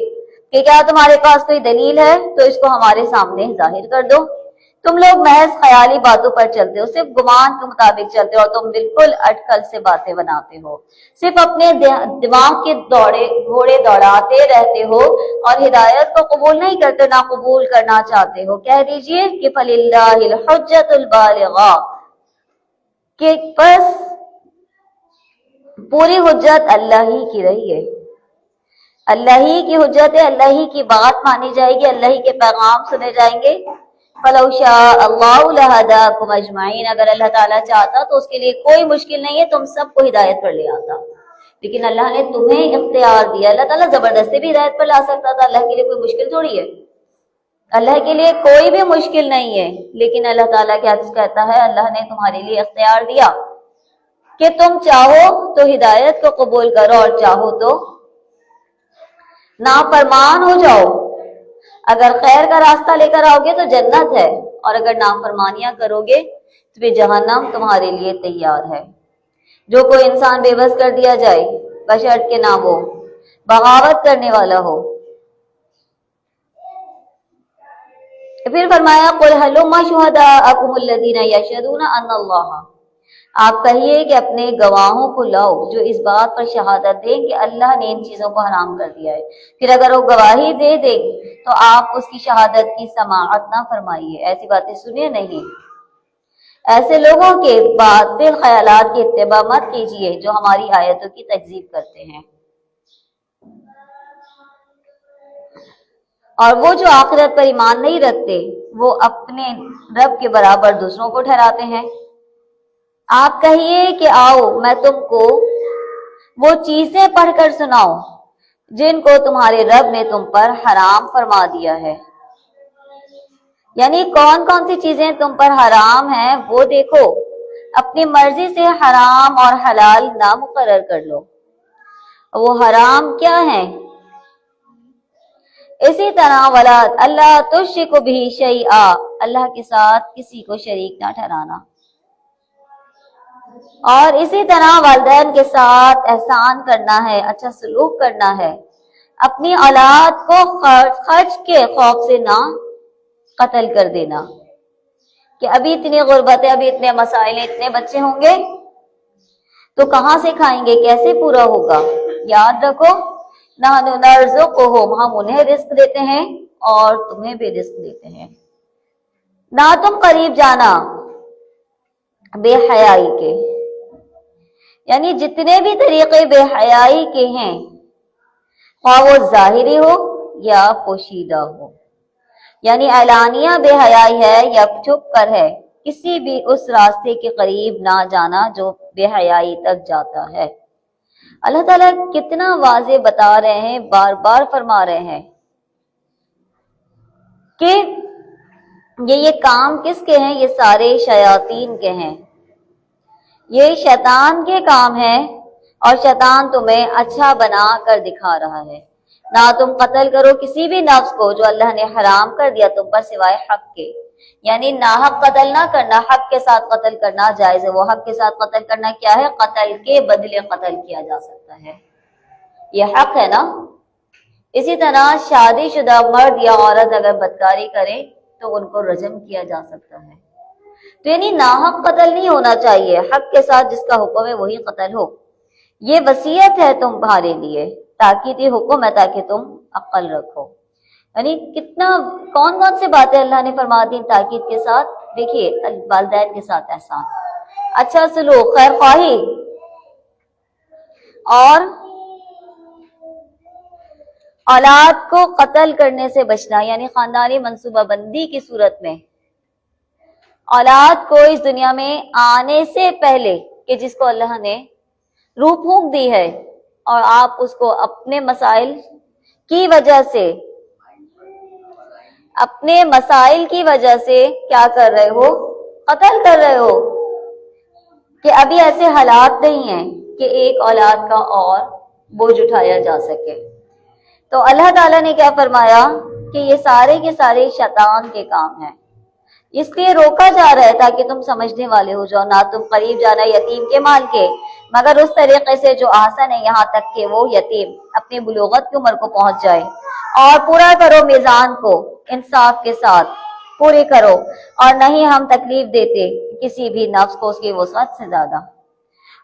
کہ کیا تمہارے پاس کوئی دلیل ہے تو اس کو ہمارے سامنے ظاہر کر دو۔ تم لوگ محض خیالی باتوں پر چلتے ہو، صرف گمان کے مطابق چلتے ہو، اور تم بالکل اٹکل سے باتیں بناتے ہو، صرف اپنے دماغ کے گھوڑے دوڑاتے رہتے ہو، اور ہدایت کو قبول نہیں کرتے، نہ قبول کرنا چاہتے ہو۔ کہہ دیجئے کہ فَلِلَّهِ الْحُجَّةُ الْبَالِغَةُ، کہ بس پوری حجت اللہ ہی کی رہی ہے، اللہ ہی کی حجت ہے، اللہ ہی کی بات مانی جائے گی، اللہ ہی کے پیغام سنے جائیں گے۔ فَلَوْ شَاءَ اللَّهُ لَهَدَاكُمْ أَجْمَعِينَ، اگر اللہ تعالیٰ چاہتا تو اس کے لیے کوئی مشکل نہیں ہے، تم سب کو ہدایت پر لے آتا، لیکن اللہ نے تمہیں اختیار دیا۔ اللہ تعالیٰ زبردستی بھی ہدایت پر لا سکتا تھا، اللہ کے لیے کوئی مشکل تھوڑی ہے، اللہ کے لیے کوئی بھی مشکل نہیں ہے، لیکن اللہ تعالیٰ کیا کہتا ہے، اللہ نے تمہارے لیے اختیار دیا کہ تم چاہو تو ہدایت کو قبول کرو اور چاہو تو نافرمان ہو جاؤ۔ اگر خیر کا راستہ لے کر آؤ گے تو جنت ہے، اور اگر نافرمانیاں کرو گے تو پھر جہنم تمہارے لیے تیار ہے۔ جو کوئی انسان بے بس کر دیا جائے بشرط کہ نہ وہ بغاوت کرنے والا ہو۔ پھر فرمایا قُلْ هَلُمَّ شُهَدَاءَكُمُ الَّذِينَ يَشْهَدُونَ أَنَّ اللَّهَ، آپ کہیے کہ اپنے گواہوں کو لاؤ جو اس بات پر شہادت دیں کہ اللہ نے ان چیزوں کو حرام کر دیا ہے۔ پھر اگر وہ گواہی دے دے تو آپ اس کی شہادت کی سماعت نہ فرمائیے، ایسی باتیں سنیے نہیں۔ ایسے لوگوں کے باطل خیالات کی اتباع مت کیجیے جو ہماری آیتوں کی تکذیب کرتے ہیں، اور وہ جو آخرت پر ایمان نہیں رکھتے وہ اپنے رب کے برابر دوسروں کو ٹھہراتے ہیں۔ آپ کہیے کہ آؤ میں تم کو وہ چیزیں پڑھ کر سناؤں جن کو تمہارے رب نے تم پر حرام فرما دیا ہے، یعنی کون کون سی چیزیں تم پر حرام ہیں وہ دیکھو۔ اپنی مرضی سے حرام اور حلال نہ مقرر کر لو۔ وہ حرام کیا ہیں؟ اسی طرح ولا اللہ تشرک بھی شیئا، اللہ کے ساتھ کسی کو شریک نہ ٹھہرانا، اور اسی طرح والدین کے ساتھ احسان کرنا ہے، اچھا سلوک کرنا ہے، اپنی اولاد کو خرچ کے خوف سے نہ قتل کر دینا کہ ابھی اتنی غربت ہے، ابھی اتنے مسائل ہیں، اتنے بچے ہوں گے تو کہاں سے کھائیں گے، کیسے پورا ہوگا۔ یاد رکھو نحن نرزقہم، ہم انہیں رزق دیتے ہیں اور تمہیں بھی رزق دیتے ہیں۔ نہ تم قریب جانا بے حیائی کے، یعنی جتنے بھی طریقے بے حیائی کے ہیں، خواہ وہ ظاہری ہو یا پوشیدہ ہو، یعنی اعلانیہ بے حیائی ہے یا چھپ کر ہے، کسی بھی اس راستے کے قریب نہ جانا جو بے حیائی تک جاتا ہے۔ اللہ تعالیٰ کتنا واضح بتا رہے ہیں، بار بار فرما رہے ہیں کہ یہ کام کس کے ہیں، یہ سارے شیاطین کے ہیں، یہ شیطان کے کام ہیں، اور شیطان تمہیں اچھا بنا کر دکھا رہا ہے۔ نہ تم قتل کرو کسی بھی نفس کو جو اللہ نے حرام کر دیا تم پر سوائے حق کے، یعنی ناحق قتل نہ کرنا، حق کے ساتھ قتل کرنا جائز ہے۔ وہ حق کے ساتھ قتل کرنا کیا ہے؟ قتل کے بدلے قتل کیا جا سکتا ہے، یہ حق ہے نا۔ اسی طرح شادی شدہ مرد یا عورت اگر بدکاری کرے تو ان کو رجم کیا جا سکتا ہے۔ تو یعنی ناحق قتل نہیں ہونا چاہیے، حق کے ساتھ جس کا حکم ہے وہی قتل ہو۔ یہ وصیت ہے تمہارے لیے، تاکیدی حکم ہے تاکہ تم عقل رکھو۔ یعنی کتنا کون کون سی باتیں اللہ نے فرما دی تاکید کے ساتھ؟ دیکھیے، والدین کے ساتھ احسان، اچھا سلوک، خیر خواہی، اور اولاد کو قتل کرنے سے بچنا، یعنی خاندانی منصوبہ بندی کی صورت میں اولاد کو اس دنیا میں آنے سے پہلے کہ جس کو اللہ نے روح پھونک دی ہے اور آپ اس کو اپنے مسائل کی وجہ سے کیا کر رہے ہو؟ قتل کر رہے ہو، کہ ابھی ایسے حالات نہیں ہیں کہ ایک اولاد کا اور بوجھ اٹھایا جا سکے۔ تو اللہ تعالیٰ نے کیا فرمایا کہ یہ سارے کے سارے شیطان کے کام ہیں، اس لیے روکا جا رہا ہے تاکہ تم سمجھنے والے ہو جاؤ۔ نہ تم قریب جانا یتیم کے مال کے، مگر اس طریقے سے جو آسن ہے، یہاں تک کہ وہ یتیم اپنی بلوغت کی عمر کو پہنچ جائے، اور پورا کرو میزان کو، انصاف کے ساتھ پوری کرو، اور نہیں ہم تکلیف دیتے کسی بھی نفس کو اس کی وسعت سے زیادہ۔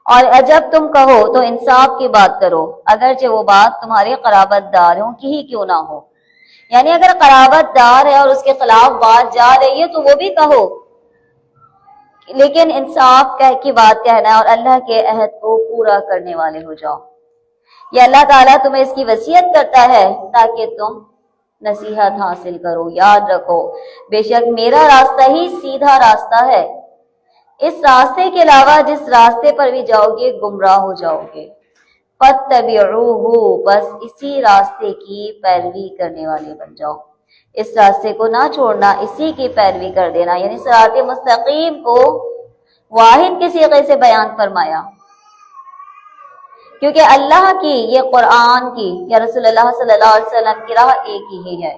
اور جب تم کہو تو انصاف کی بات کرو، اگرچہ وہ بات تمہارے قرابت داروں کی ہی کیوں نہ ہو، یعنی اگر قرابت دار ہے اور اس کے خلاف بات جا رہی ہے تو وہ بھی کہو، لیکن انصاف کی بات کہنا ہے، اور اللہ کے عہد کو پورا کرنے والے ہو جاؤ۔ یہ اللہ تعالیٰ تمہیں اس کی وصیت کرتا ہے تاکہ تم نصیحت حاصل کرو۔ یاد رکھو بے شک میرا راستہ ہی سیدھا راستہ ہے، اس راستے کے علاوہ جس راستے پر بھی جاؤ گے گمراہ ہو جاؤ گے۔ فَاتَّبِعُوهُ، بس اسی راستے کی پیروی کرنے والے بن جاؤ، اس راستے کو نہ چھوڑنا، اسی کی پیروی کر دینا، یعنی صراط مستقیم کو واحد کے صیغے سے بیان فرمایا، کیونکہ اللہ کی، یہ قرآن کی یا رسول اللہ صلی اللہ علیہ وسلم کی راہ ایک ہی ہے۔